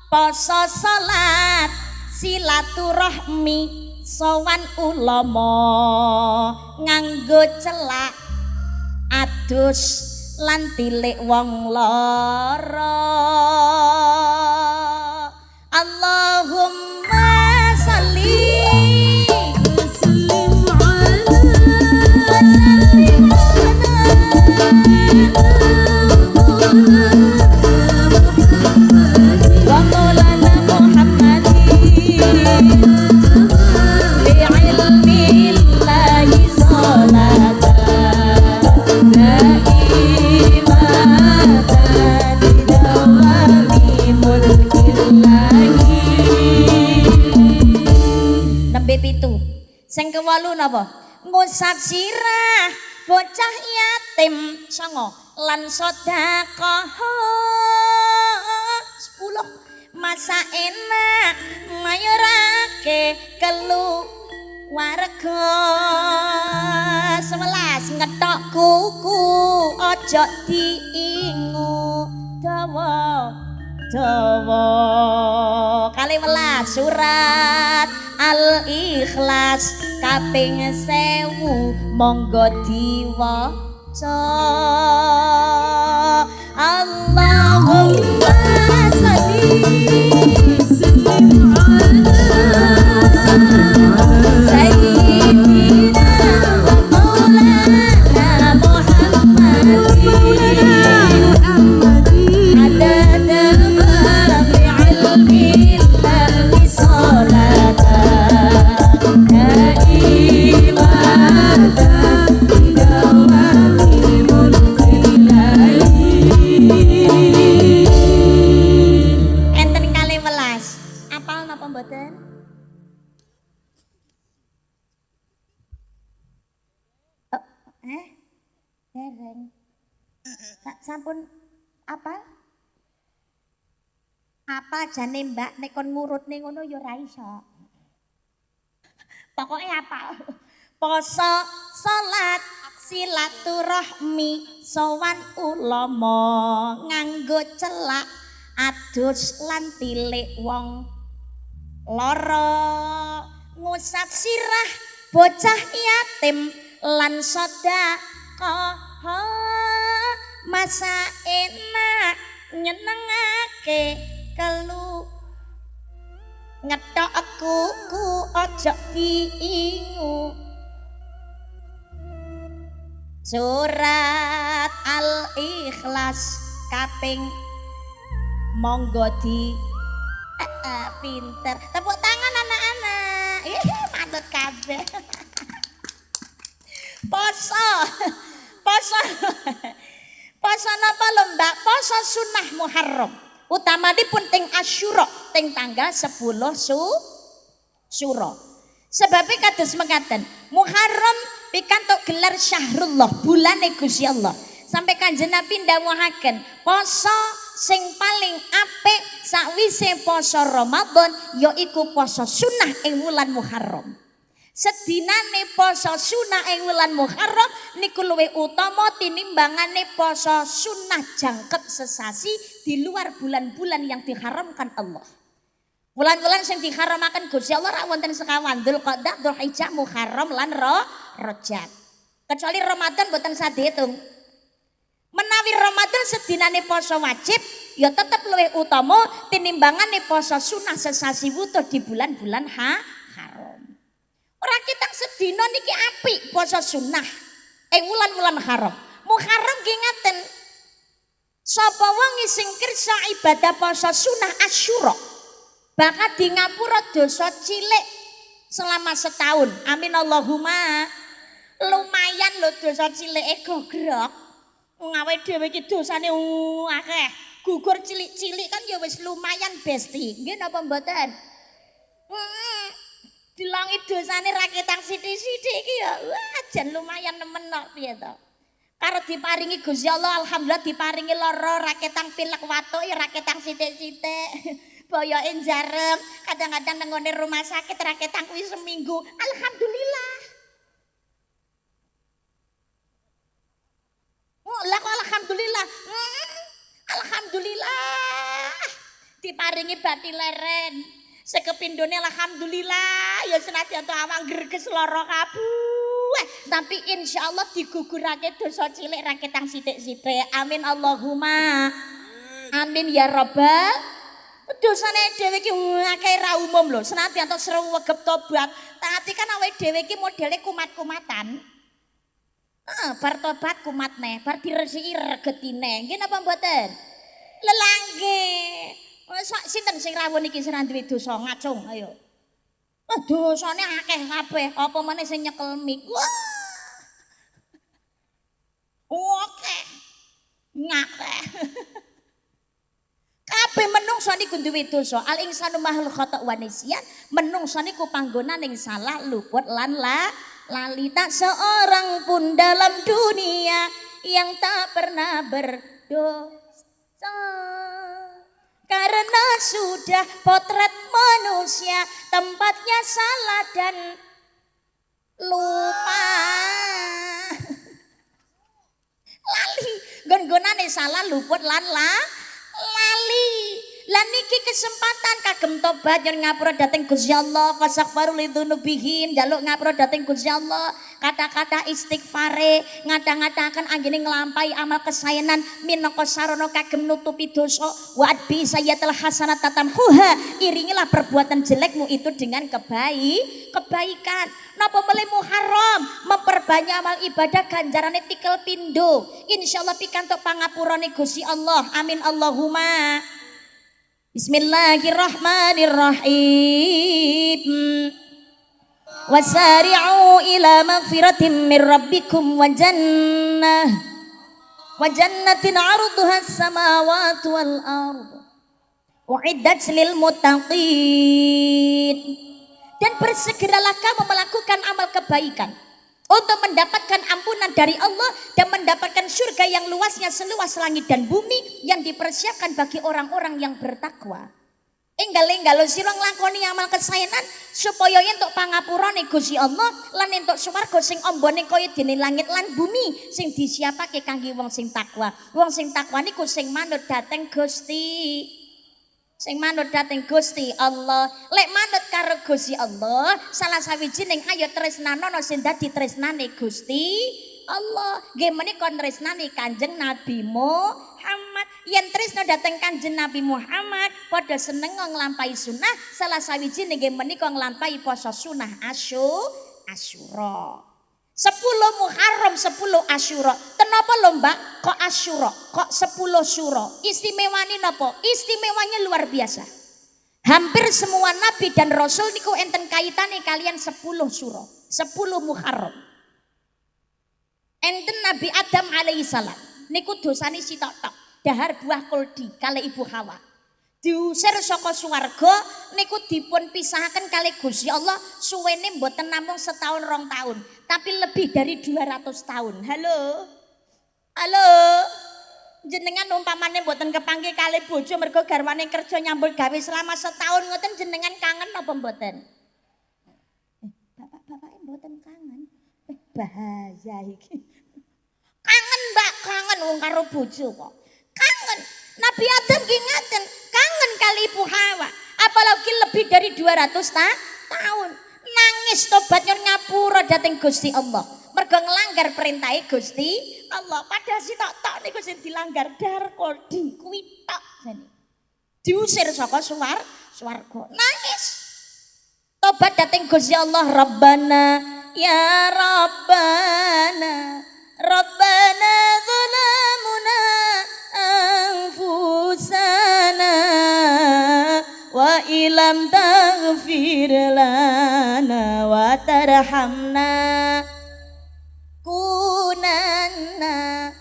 [SPEAKER 1] Poso salat silaturahmi sowan ulama nganggo celak adus lan tilik wong lara. Allahumma sholli sing kewalu napa? Ngusap sirah bocah yatim songo lan sedekah 10 masa enak mayurake kelu warga 11 ngetok kuku ojo diingu dawa dawa 12 surat Al-Ikhlas kaping 1000 monggo diwaca. Allahumma sholli sayyidina wa maulana Muhammadin adada ma fi ilmi llahi salatan enten 12 apal napa mboten? Dereng. Sampun apa? Apa jane Mbak nek kon ngurutne ngono ya ora iso. Pokoke apa? Poso, salat, silaturahmi, sowan ulama, nganggo celak, adus lan tilik wong lara, ngusap sirah bocah yatim lan sedekah masa enak nyenengake kelu ngetok kuku ojo diingu. Surat Al-Ikhlas kaping monggo di pinter. Tepuk tangan anak-anak. kabeh. Poso. Poso. Poso napa lho Mbak? Poso sunah Muharram. Utamanipun teng Asyura, teng tanggal 10 Syura. Sebabnya kados mekaten, Muharram pikantuk gelar Syahrullah, bulane Gusti Allah. Sampai Kanjeng Nabi ndawuhaken, poso sing paling apik sakwise poso Ramadan yaiku poso sunah ing wulan Muharram. Sedinane poso sunah ing wulan Muharram niku luwih utama tinimbangane poso sunah jangkep sesasi di luar bulan-bulan yang diharamkan Allah. Bulan-bulan sing diharamaken Gusti Allah ra wonten sekawan, Dzulqa'dah, Dzulhijjah, Muharram lan Rajab. Kecuali Ramadan mboten saditung. Menawi Ramadan sedinane poso wajib ya tetep luwih utama tinimbangane poso sunah sesasi wutuh di bulan-bulan haram. Ora kita sedina niki apik poso sunah ing wulan-wulan haram. Muharram nggih ngaten. Sapa wong sing kersa ibadah poso sunah Asyura bakal di ngapura dosa cilik selama setahun. Amin Allahumma. Lumayan lho dosa cilike gogrok. Ngawe dhewe iki dosane akeh. Gugur cilik-cilik kan ya wis lumayan Besti. Nggih napa mboten? Dilangi dosane ra ketang sithik-sithik iki ya jan lumayan nemen kok piye to. Karo diparingi Gusti Allah alhamdulillah diparingi lara ra ketang pilek watuk ya ra ketang sithik-sithik. Boyoke jarem, kadang-kadang nang ngone rumah sakit ra ketang kuwi seminggu. Alhamdulillah. Oh, lah kok alhamdulillah. Alhamdulillah. Diparingi bati leren. Sekepindone alhamdulillah ya senadyan to awang greges lara kabeh tapi insyaallah digugurake dosa cilik ra ketang sithik-sithik. Amin Allahumma. Amin ya rabbal. Dosane dhewe iki akeh ra umum lho. Senadyan to srewegep tobat, tapi kan awake dhewe iki modele kumat-kumatan. Bar tobat kumat neh, bar diresiki regetine. Nggih napa mboten? Lelangge. Sinten sing rawuh iki sing duwe dosa ngacung ayo. Dosane akeh kabeh, apa meneh sing nyekel mik. Wah. Oke. Ngakeh. Kabeh menungso niku duwe dosa. Al insanu mahul khata' wa nisyan. Menungso niku panggonan ning salah, luput lan lali. Tak seorang pun dalam dunia yang tak pernah berdosa. Karena sudah potret manusia tempatnya salah dan lupa. Lali, gon-gonane salah luput lan lali. Lan niki kesempatan kagem tobat yen ngapura dhateng Gusti Allah, fastaghfiru lidzunubihin, njaluk ngapura dhateng Gusti Allah. Kata-kata istighfare ngata-ngataken anggene nglampahi amal kesayenan minangka sarana kagem nutupi dosa. Wa adbi sayyatul hasanat tatamhuha, iringilah perbuatan jelekmu itu dengan kebaikan. Napa melih Muharram memperbanyak amal ibadah ganjarane tikel pindho. Insyaallah pikantuk pangapurane Gusti Allah. Amin Allahumma. Bismillahirrahmanirrahim. Wasari'u ila maghfiratin min rabbikum wa jannatin 'arduha as-samawati wal ard u'iddat lil muttaqin. Dan bersegeralah kamu melakukan amal kebaikan untuk mendapatkan ampunan dari Allah dan mendapatkan surga yang luasnya seluas langit dan bumi yang dipersiapkan bagi orang-orang yang bertakwa. Enggal-enggal sira nglakoni amal kesaenan supaya entuk pangapurane Gusti Allah lan entuk swarga sing ambane kaya dene langit lan bumi sing disiapake kangge wong sing takwa. Wong sing takwa niku sing manut dhateng Gusti. Sing manut dhateng Gusti Allah. Lek manut karo Gusti Allah, salah sawijining ayo tresnanono sing dadi tresnane Gusti Allah. Nggih menika tresnane Kanjeng Nabi Muhammad. Yen tresna dhateng Kanjeng Nabi Muhammad, padha seneng nglampahi sunah, salah sawijining nggih menika nglampahi poso sunah Asyura. 10 Muharram 10 Asyura. Kenapa lho Mbak kok Asyura? Kok 10 Syura? Istimewane napa? Istimewanya luar biasa. Hampir semua nabi dan rasul niku enten kaitane kalian 10 suro, 10 Muharram. Enten Nabi Adam alaihissalam niku dosane sitok-tok, dahar buah kuldi kali Ibu Hawa. Diusir saka swarga niku dipun pisahaken kali Gusti Allah suwene mboten namung setahun 2 tahun, tapi lebih dari 200 tahun. Halo. Halo. Jenengan umpamane mboten kepanggih kali bojo mergo garwane kerja nyambut gawe selama setahun ngoten jenengan kangen apa mboten? Bapak-bapak mboten kangen. Bahaya iki. Kangen Mbak, kangen wong karo bojo kok. Kangen. Nabi Adam ki ngaten, kangen kali Ibu Hawa. Apalagi lebih dari 200 tahun. Nangis tobat nyon ngapura dhateng Gusti Allah. Mergo nglanggar perintahe Gusti Allah. Padahal sitok-tok niku sing dilanggar dar koldi kuwi tok jane. Diusir saka swarga. Nangis. Tobat dhateng Gusti Allah, Rabbana ya Rabbana Rabbana zalamuna anfusana wa ilam taghfir lana wa tarhamna kunanna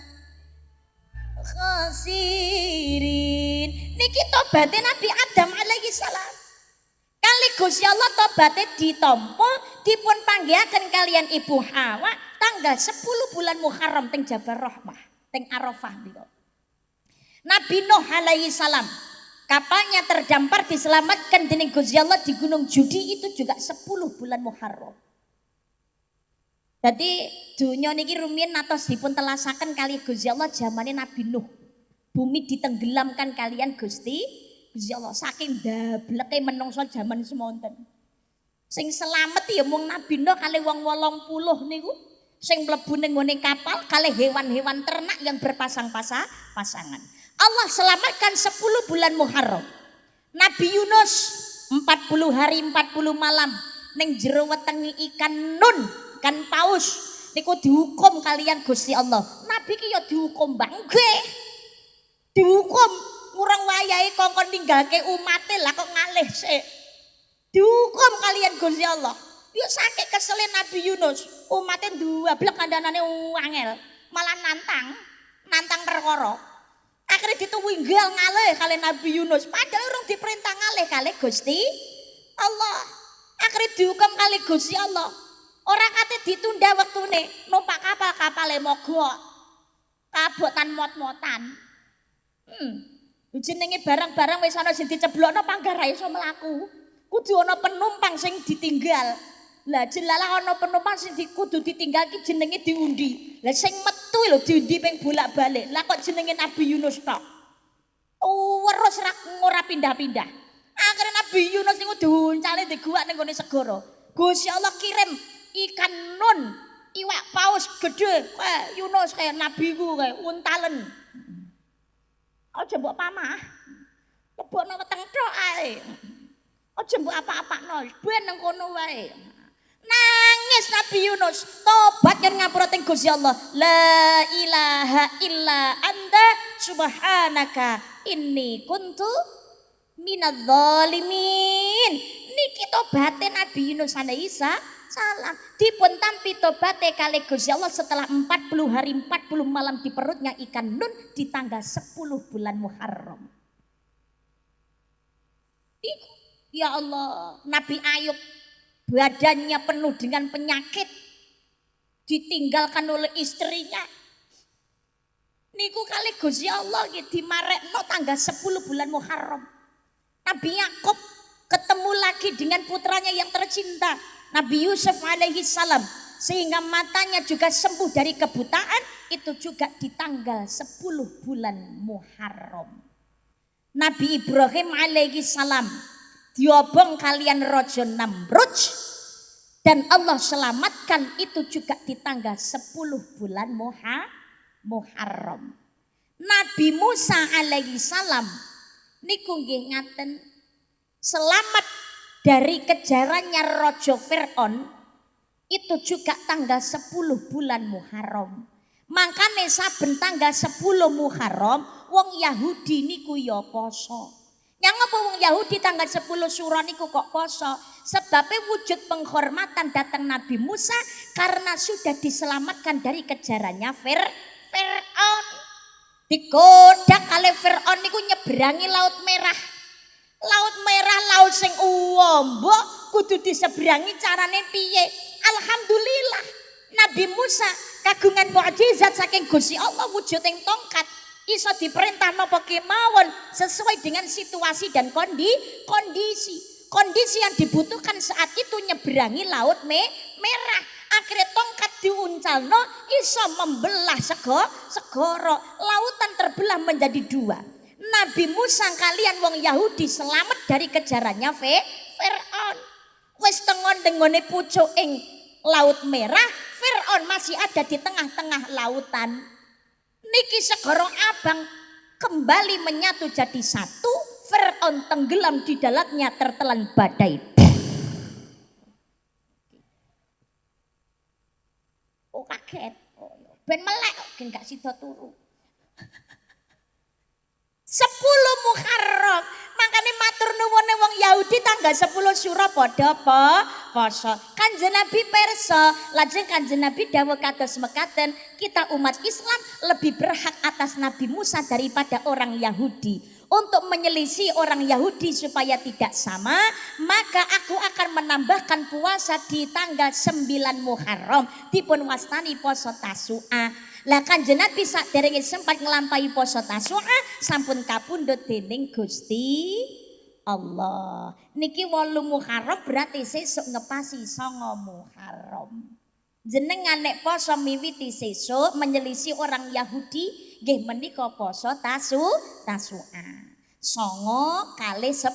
[SPEAKER 1] khasirin. Niki tobaté Nabi Adam alaihi salam. Kali Gusti Allah tobaté ditampa dipun panggihaken kalian Ibu Hawa tanggal 10 bulan Muharram teng Jabal Rahmah, teng Arafah niku. Nabi Nuh alaihi salam kapalnya terdampar diselamatkan dening Gusti Allah di Gunung Judi itu juga 10 bulan Muharram. Jadi dunia niki rumiyin atos dipun telasaken kali Gusti Allah zamane Nabi Nuh. Bumi ditenggelamkan kalian Gusti Allah saking dableke menungso zaman semonten. Sing selamat ya mung Nabi Nuh kali wong 80 niku sing mlebu ning ngene kapal kali hewan-hewan ternak yang berpasang-pasangan. Allah selamatkan 10 bulan Muharram. Nabi Yunus 40 hari 40 malam ning jero wetenge ikan nun, ikan paus niku dihukum kalian Gusti Allah. Nabi ki ya dihukum bangke. Dihukum ngurang wayahe kongkon ninggalke umate lah kok ngalih sik. Dihukum kalian Gusti Allah. Yuk sakit keselin Nabi Yunus. Umate duablek kandhanane angel, malah nantang perkara. Akhirnya dituwinggal ngalih kali Nabi Yunus. Padahal urung diperintah ngalih kali Gusti Allah. Akhirnya dihukum kali Gusti Allah. Ora kate ditunda wektune, numpak kapal-kapale mogok. Kabotan mot-motan. Jenenge barang-barang wis ana sing diceblokno panggar ra iso mlaku. Kudu ana penumpang sing ditinggal. Lah jelalah ana penumpang sing kudu ditinggal ki jenenge diundi. Lah sing metu lho diundi ping bolak-balik. Lah kok jenenge Nabi Yunus tok. Terus ora pindah-pindah. Akhire Nabi Yunus niku diuncale diguwak ning gone segara. Gusti Allah kirim ikan nun, iwak paus gede kayak Yunus kayak nabiku kayak untalen. Aja mbok pamah. Lebokno weteng tok ae. Aja mbok apa-apakno, ben nang kono wae. Nangis Nabi Yunus, tobat kan ngapura teng Gusti Allah. La ilaha illa anta subhanaka inni kuntu minadz zalimin. Niki tobate Nabi Yunus alaihi salam. Dipun tampi tobate kali Gusti Allah setelah 40 hari 40 malam di perutnya ikan nun di tanggal 10 bulan Muharram. Ya Allah, Nabi Ayub badannya penuh dengan penyakit, ditinggalkan oleh istrinya. Niku kali Gusti Allah dimarekno tanggal 10 bulan Muharram. Nabi Yakub ketemu lagi dengan putranya yang tercinta, Nabi Yusuf alaihi salam, sehingga matanya juga sembuh dari kebutaan, itu juga di tanggal 10 bulan Muharram. Nabi Ibrahim alaihi salam diobong kalian Raja Namrud dan Allah selamatkan, itu juga di tanggal 10 bulan Muharram. Nabi Musa alaihi salam niku nggih ngaten, selamat dari kejarannya Raja Fir'aun itu juga tanggal 10 bulan Muharram. Makanya saben tanggal 10 Muharram wong Yahudi niku ya poso. Yang apa wong Yahudi tanggal 10 Syura niku kok poso? Sebabnya wujud penghormatan datang Nabi Musa karena sudah diselamatkan dari kejarannya Fir'aun. Digodak kali Fir'aun niku nyeberangi Laut Merah. Laut Merah laut sing uwombo kudu diseberangi carane piye? Alhamdulillah Nabi Musa kagungan mukjizat saking Gusti Allah wujud ing tongkat iso diperintah napa kemawon sesuai dengan situasi dan kondisi yang dibutuhkan saat itu nyeberangi Laut Merah. Akhirnya tongkat diuncalno iso membelah segoro lautan terbelah menjadi dua. Nabi Musa kalian wong Yahudi selamat dari kejarannya Fir'aun. Wis tengon-tengone pucuk ing Laut Merah, Fir'aun masih ada di tengah-tengah lautan. Niki segoro abang kembali menyatu jadi satu. Fir'aun tenggelam di dalamnya tertelan badai. Oh kaget. Ben melek gen gak sida turu. 10 Muharram. Makanya matur nuwune wong Yahudi tanggal 10 Syura padha poso. Kanjeng Nabi pirsa, lajeng Kanjeng Nabi dawuh kados mekaten, kita umat Islam lebih berhak atas Nabi Musa daripada orang Yahudi. Untuk menyelisih orang Yahudi supaya tidak sama, maka aku akan menambahkan puasa di tanggal 9 Muharram dipun wastani poso Tasu'a. Lah Kanjeng Nabi saderenge sempat nglampahi poso Tasu'a sampun kapundhut dening Gusti Allah. Niki 8 Muharram berarti sesuk ngepasi 9 Muharram. Jenengan nek poso miwiti sesuk menyelisih orang Yahudi nggih menika poso Tasu'a. 9 kali 10.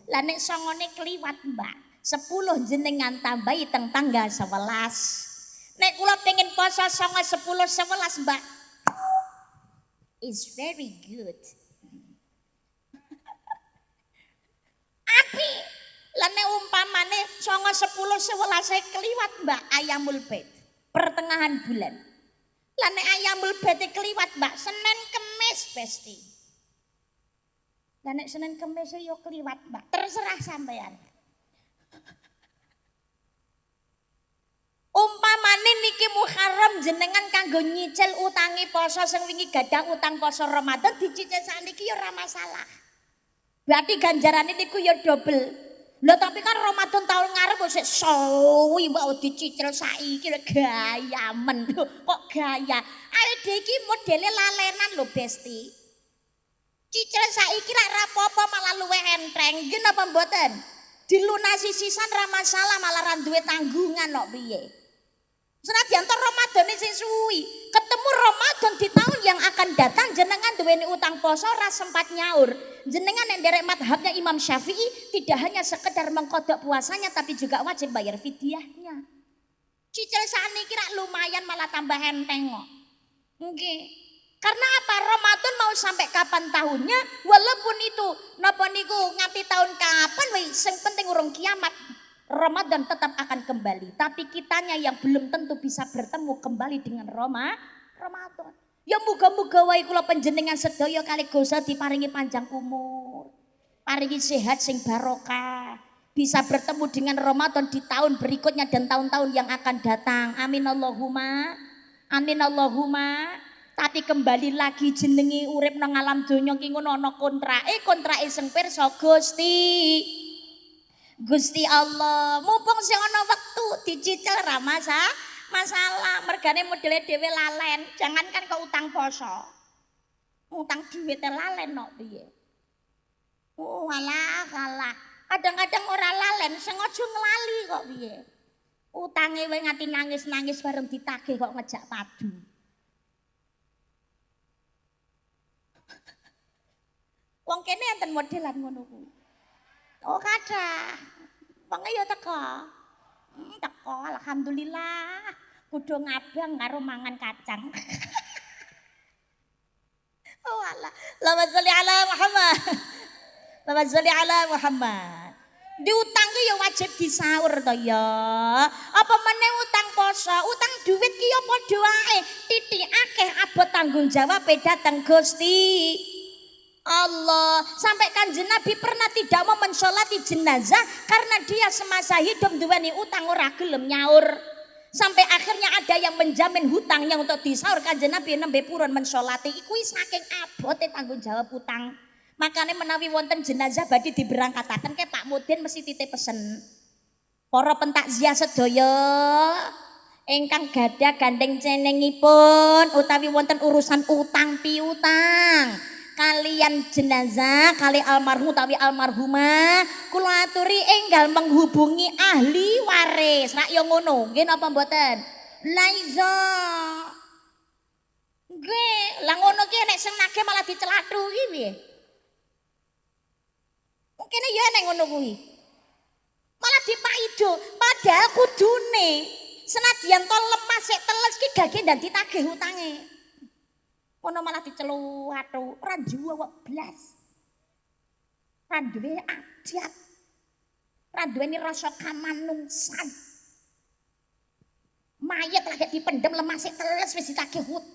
[SPEAKER 1] Lah nek 9-ne kliwat, Mbak. 10 jenengan tambahi teng tanggal 11. Nek kula pengen poso 9, 10, 11, Mbak. It's very good. Api. Lah nek umpamane 9, 10, 11 kliwat, Mbak, Ayamul Bait. Pertengahan bulan. Lah nek Ayamul Bait kliwat, Mbak, Senin Kemis pasti. Lah nek Senin Kemis yo kliwat, Mbak. Terserah sampean. Umpamane niki Muharram jenengan kanggo nyicil utangi poso sing wingi gadah utang poso Ramadan dicicil sakniki ya ora masalah. Berarti ganjarane niku ya double. Lho tapi kan Ramadan tahun ngarep kok sik suwi mbok dicicil saiki gaya men. Kok gaya? Ayo iki modele lalenan lho Besti. Cicil saiki lak ra apa-apa malah luwih enteng. Nggih napa mboten? Dilunasi sisan ra masalah malah ra duwe tanggungan kok piye. Senajan Ramadan sing suwi, ketemu Ramadan di tahun yang akan datang jenengan duweni utang poso ora sempat nyaur. Jenengan yang derek madhabnya Imam Syafi'i tidak hanya sekedar mengkodok puasanya tapi juga wajib bayar fidyahnya. Cicil sakniki rak lumayan malah tambah enteng kok. Nggih. Karena apa? Ramadan mau sampai kapan tahunnya? Walaupun itu napa niku nganti tahun kapan wis sing penting urung kiamat. Ramadan tetap akan kembali, tapi kitanya yang belum tentu bisa bertemu kembali dengan Ramadan. Ya muga-muga wae kula panjenengan sedaya kali Gusti diparingi panjang umur, paringi sehat sing barokah, bisa bertemu dengan Ramadan di tahun berikutnya dan tahun-tahun yang akan datang. Amin Allahumma. Amin Allahumma. Tapi kembali lagi jenenge urip nang alam donya ki ngono ana kontrake sing pirsa Gusti Allah, mumpung sing ana wektu dicicil ra masalah, mergane modele dhewe lalen, jangankan ke utang poso. Utang duwite lalen kok piye. Oh, alah. Kadang-kadang ora lalen, sing aja nglali kok piye. Utange wae nganti nangis-nangis bareng ditagih kok ngejak padu. Wong kene enten modelan ngono kuwi. Oh kadah, wonge ya teko. Teko alhamdulillah. Kudu ngabang karo mangan kacang. Oh Allah. Allahumma sholli ala Muhammad. Allahumma sholli ala Muhammad. Diutang ki ya wajib disaur to ya. Apa meneh utang poso, utang duit ki ya padha wae. Titik akeh abot tanggung jawab dateng Gusti Allah, sampai Kanjeng Nabi pernah tidak mau mensolati jenazah karena dia semasa hidup duweni utang ora gelem nyaur. Sampai akhirnya ada yang menjamin hutangnya untuk disaur. Kanjeng Nabi nembe purun mensolati. Iku saking abote tanggung jawab utang. Makanya menawi wonten jenazah badhe diberangkataken ke Pak Mudin mesti titip pesen. Para pentakziah sedaya ingkang gadah gandeng cenengipun utawi wonten urusan utang piutang kalian jenazah kali almarhum utawi almarhumah kula aturi enggal menghubungi ahli waris. Rak yo ngono nggih napa mboten? La iso nggih, lah ngono ki nek sing nagih malah dicelathu ki piye? Mungkin ya nek ngono kuwi malah dipaido, padahal kudune senadyan to lemas sik teles ki gage dan ditagih hutange. Kono malah diceluwathu, ora juwa kok blas. Ora duwe adat. Ora duweni rasa kamanungsan. Mayat lagi dipendem lemas sik teles wis ditagih hut.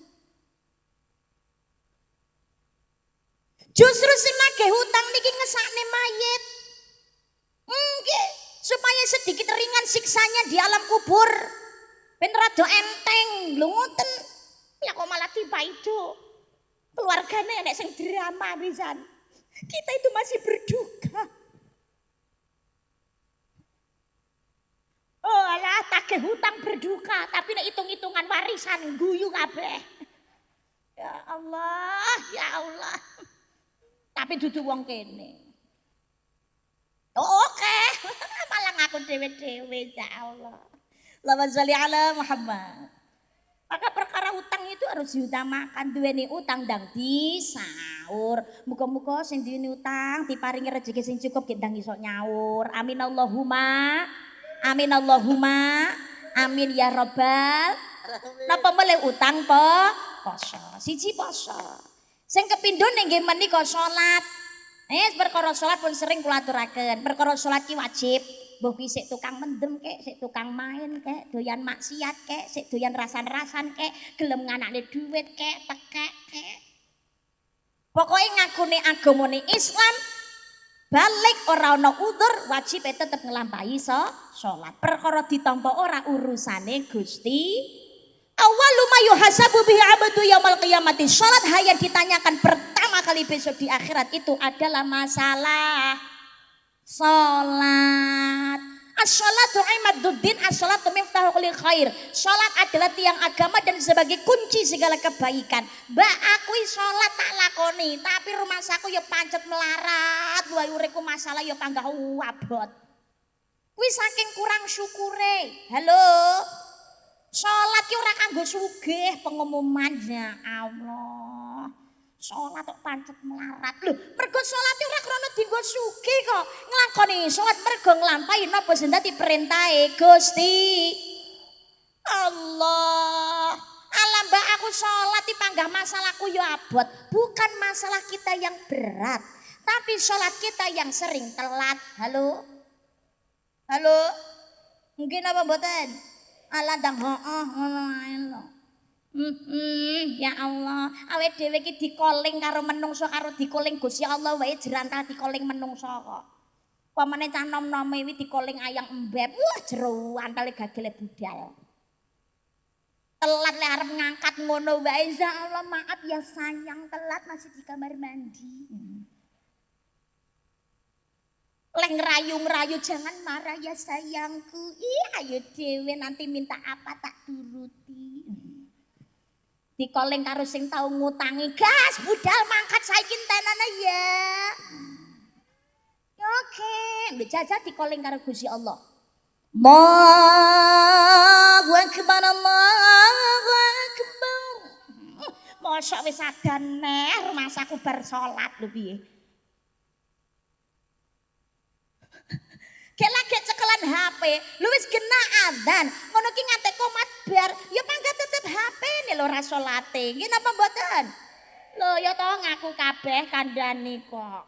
[SPEAKER 1] Justru sing nagih hutang niki ngesakne mayit. Nggih, supaya sedikit ringan siksanya di alam kubur. Ben rada enteng, lho ngoten. Ya kok malah dipaido. Keluarganya nek sing drama pisan. Kita itu masih berduka. Oh alah tagih hutang berduka, tapi nek hitung-hitungan warisan guyu kabeh. Ya Allah, ya Allah. Tapi dudu wong kene. Oh, oke. Malah ngaku dhewe-dhewe ya Allah. Allahumma sholli ala Muhammad. Maka perkara utang itu harus diutamakan. Duweni utang ndang disaur. Muga-muga sing duweni utang diparingi rezeki sing cukup gendang iso nyaur. Amin Allahumma. Amin Allahumma. Amin ya Rabbal. Napa melih utang po? Poso. Siji poso. Sing kepindho nggih menika salat. Perkara salat pun sering kula aturaken. Perkara salat ki wajib. Mbah kuwi sik tukang mendem kek, sik tukang main kek, doyan maksiat kek, sik doyan rasan-rasan kek, gelem nganakne duit kek, tekek kek. Pokoke ngakune agamane Islam balik ora ana udzur wajib tetep nglampahi salat. Perkara ditampa ora urusane Gusti. Awwalu ma yuhasabu bihi 'abdu yaumil qiyamati. Salat hayat ditanyakan pertama kali besok di akhirat itu adalah masalah salat. As-salatu imaduddin, as-salatu miftahul kulli khair. Salat adalah tiang agama dan sebagai kunci segala kebaikan. Mbak aku salat tak lakoni, tapi rumah saku ya pancet melarat, wae uripku masalah ya panggah abot. Kuwi saking kurang syukure. Halo. Salat ki ora kanggo sugih pengumumannya Allah. Salat kok pancet melarat. Lho, mergo salat ora krana dienggo sugih kok. Nglakoni salat mergo nglampahi napa sing dadi perintahe Gusti Allah. Alah mbak aku salat panggah masalahku ya abot. Bukan masalah kita yang berat, tapi salat kita yang sering telat. Halo? Halo? Mungkin apa mboten? Alah ndang heeh ngono ae lho. Ya Allah, awake dhewe iki dikoling karo menungso karo dikoling Gusti Allah wae jerantal dikoling menungso kok. Pamane cah nom-nome iki dikoling ayang embeb, wah jero antale gagele budal. Telat lek arep ngangkat ngono wae ya Allah, maaf ya sayang telat masih di kamar mandi. Lek ngerayu-ngerayu jangan marah ya sayangku. Ih ayo dhewe nanti minta apa tak turuti. Dikoling karo sing tau ngutangi, gas budal mangkat saiki tenane ya. Oke, mbek jajal dikoling karo Gusti Allah. Allahu akbar, Allahu akbar. Mosok wis adan neh rumah saku bar salat lho piye. Kek lagi cekelan HP, lu wis kena adzan, ngono ki ngate komat bar, ya pangga tetep HP nih lo rasolate, nggih napa mboten? Lho ya toh ngaku kabeh kandhani kok.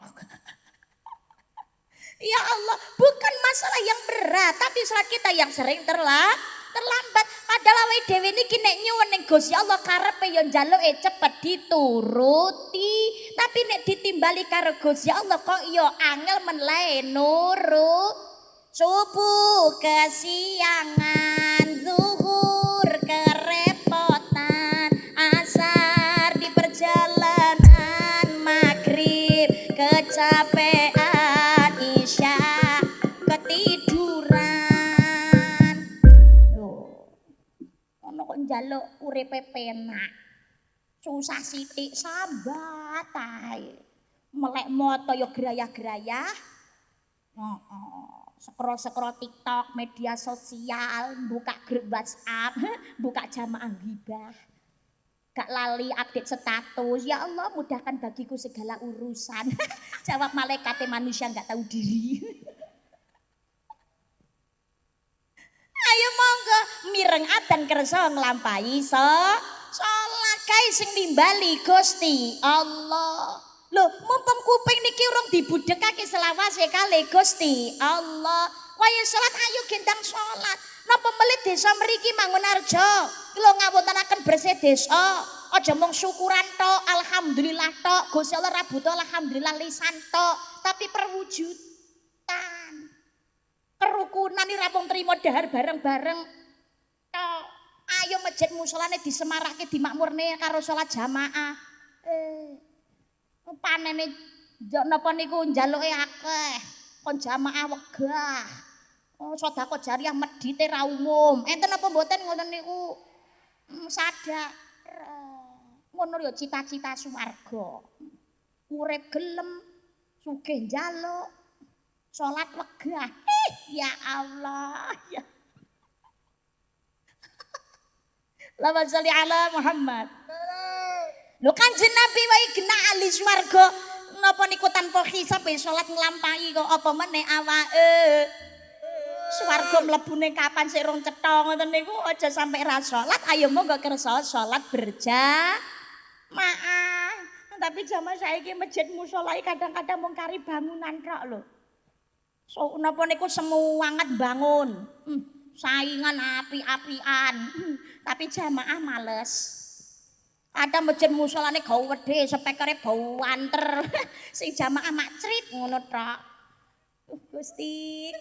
[SPEAKER 1] Ya Allah, bukan masalah yang berat, tapi salat kita yang sering terlambat. Padahal awake dhewe niki nek nyuwun ning Gusti Allah karepe ya njaluke cepet dituruti. Tapi nek ditimbali karo Gusti Allah kok ya angel meneh nurut. Subuh kesiangan, zuhur kerepotan, asar di perjalanan, maghrib kecapean, isya ketiduran. Loh, ono kok njaluk uripe penak. Susah sithik sambat ae. Melek moto ya grayah-grayah. Scroll TikTok, media sosial, buka grup WhatsApp, buka jamaah ghibah. Gak lali update status. Ya Allah, mudahkan bagiku segala urusan. Jawab malaikatnya manusia gak tahu diri. Ayo monggo mireng adzan kersa nglampahi salat kae sing nimbali Gusti Allah. Loh, mumpung kuping niki urung dibudhekake selawase kalih Gusti Allah. Waya salat ayo gendang salat. Napa melih desa mriki Mangunarja? Kula ngawontenaken bersih desa. Aja mung syukuran tok, alhamdulillah tok. Gusti Allah rabuto alhamdulillah lisan tok, tapi perwujudan. Kerukunan iki rampung trima dahar bareng-bareng tok. Ayo masjid musolane disemarake dimakmurne karo salat jamaah. Panene napa niku njaluke akeh kon jamaah wegah. Sedekah jariah medhite ra umum. Enten apa mboten ngoten niku? Sadar. Ngono ya cita-cita swarga. Urip gelem, sugih njaluk, salat wegah. Ya Allah, ya. Allahumma sholli ala Muhammad. Lho Kanjeng Nabi wae genah ahli swarga napa niku tanpa hisab salat nglampahi kok apa meneh awake swarga mlebune kapan sik rong cetha ngoten niku aja sampai ra salat ayo monggo kersa salat berjamaah. Tapi jaman saiki masjid musala kadang-kadang mung kari bangunan tok lho. So napa niku semuangat bangun. Saingan api-apian. Tapi jamaah males. Ada masjid musolane gawe wedhe, spekere bau anter. Sing jamaah makcrit ngono tok. Gusti.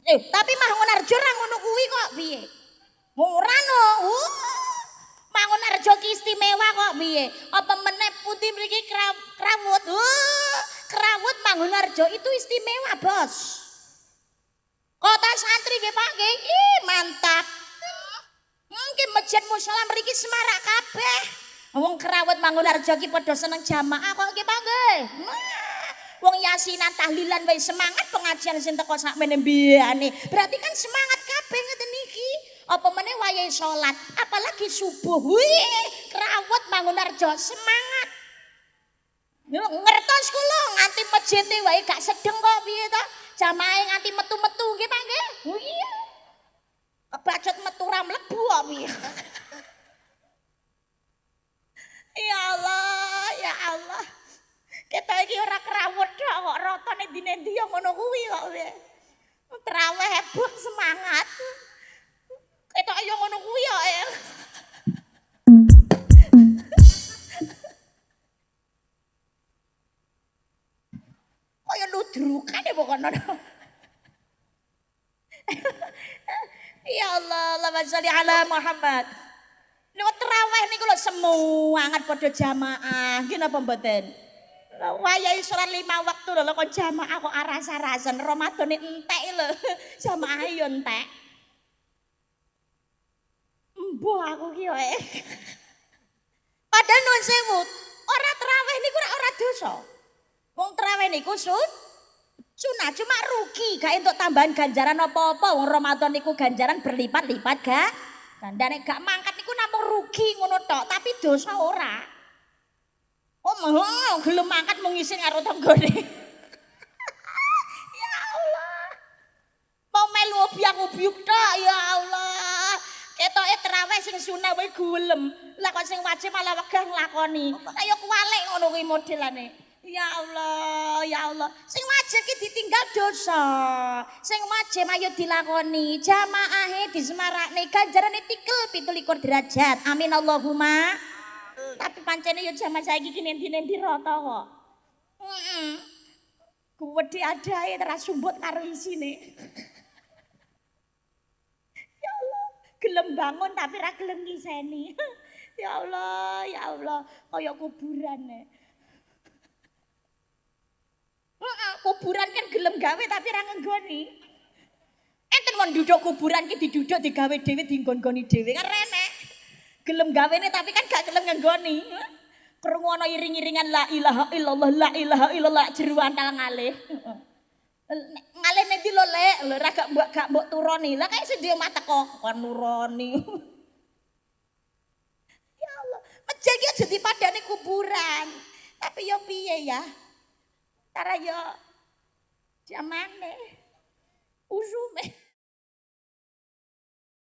[SPEAKER 1] Tapi Mangunarja ra ngono kuwi kok piye? Ora no. Mangunarja ki istimewa kok piye? Apa meneh putih mriki krawut. Krawut Mangunarja itu istimewa, Bos. Kota santri nggih Pak nggih. Mantap. Mungkin masjid musala mriki semarak kabeh. Wong Kerawut Mangunarja ki padha seneng jamaah kok nggih Pak nggih. Wong yasinan tahlilan wae semangat pengajian sing teko sakmene mbiyane. Berarti kan semangat kabeh ngeten niki. Apa meneh wayahe salat, apalagi subuh. Wih, Kerawut Mangunarja semangat. Ngertos kula nganti masjide wae gak sedeng kok piye to? Jamaah nganti metu-metu nggih Pak nggih. Oh iya. Bacot metu ra mlebu kok piye. Ya Allah, ya Allah. Kita iki ora kerawut tok kok rotone dine-ndi yo ngono kuwi kok piye. Traweh heboh semangat. Ketok yo ngono kuwi yo. Kaya ludrukan ya pokoknya. Ya Allah, Allahumma sholli ala Muhammad. Lewat terawih niku lho semangat padha jamaah. Nggih napa mboten? Wayahe salat 5 waktu lho kok jamaah kok aras-arasan Ramadane entek lho. Jamaah yo entek. Mbuh aku ki wae. Padahal nuwun sewu, ora terawih niku ora dosa. Wong terawih niku sunah cuma rugi gak entuk tambahan ganjaran apa-apa. Wong Ramadan niku ganjaran berlipat-lipat gak. Gandane gak mangkat niku namung rugi ngono tok, tapi dosa ora. Oh, gelem mangkat mung isin karo tanggane. Ya Allah. Mau melu obyang-obyuk tok ya Allah. Ketoke terawih sing sunah wae gelem. Lah kok sing wajib malah wegah nglakoni. Ayo kuwalik ngono kuwi modelane. Ya Allah, ya Allah. Sing wajib ki ditinggal dosa. Sing wajib ayo dilakoni. Jamaahe disemarakne ganjarane tikel 17 derajat. Amin Allahumma. Tapi pancene yo jamaah saiki ki nendi-nendi rata kok. Heeh. Kuwedhe adae teras sumbut karo isine. Ya Allah, gelem bangun tapi ra gelem ngiseni. Ya Allah, kaya kuburan. Kuburan kan gelem gawe tapi ra ngenggoni. Enten mon duduk kuburan ki diduduk digawe dhewe dinggon-goni dhewe kan renek. Gelem gawene tapi kan gak gelem ngenggoni. Krungu ana iring-iringan la ilaha illallah jeruan tal ngalih. Ngalih nek lo lek lho ra gak mbok turoni. Lah kae sing omah teko kon nuroni. Ya Allah, masjid ki aja dipadani kuburan. Tapi yo piye ya? Tara yo jamane usume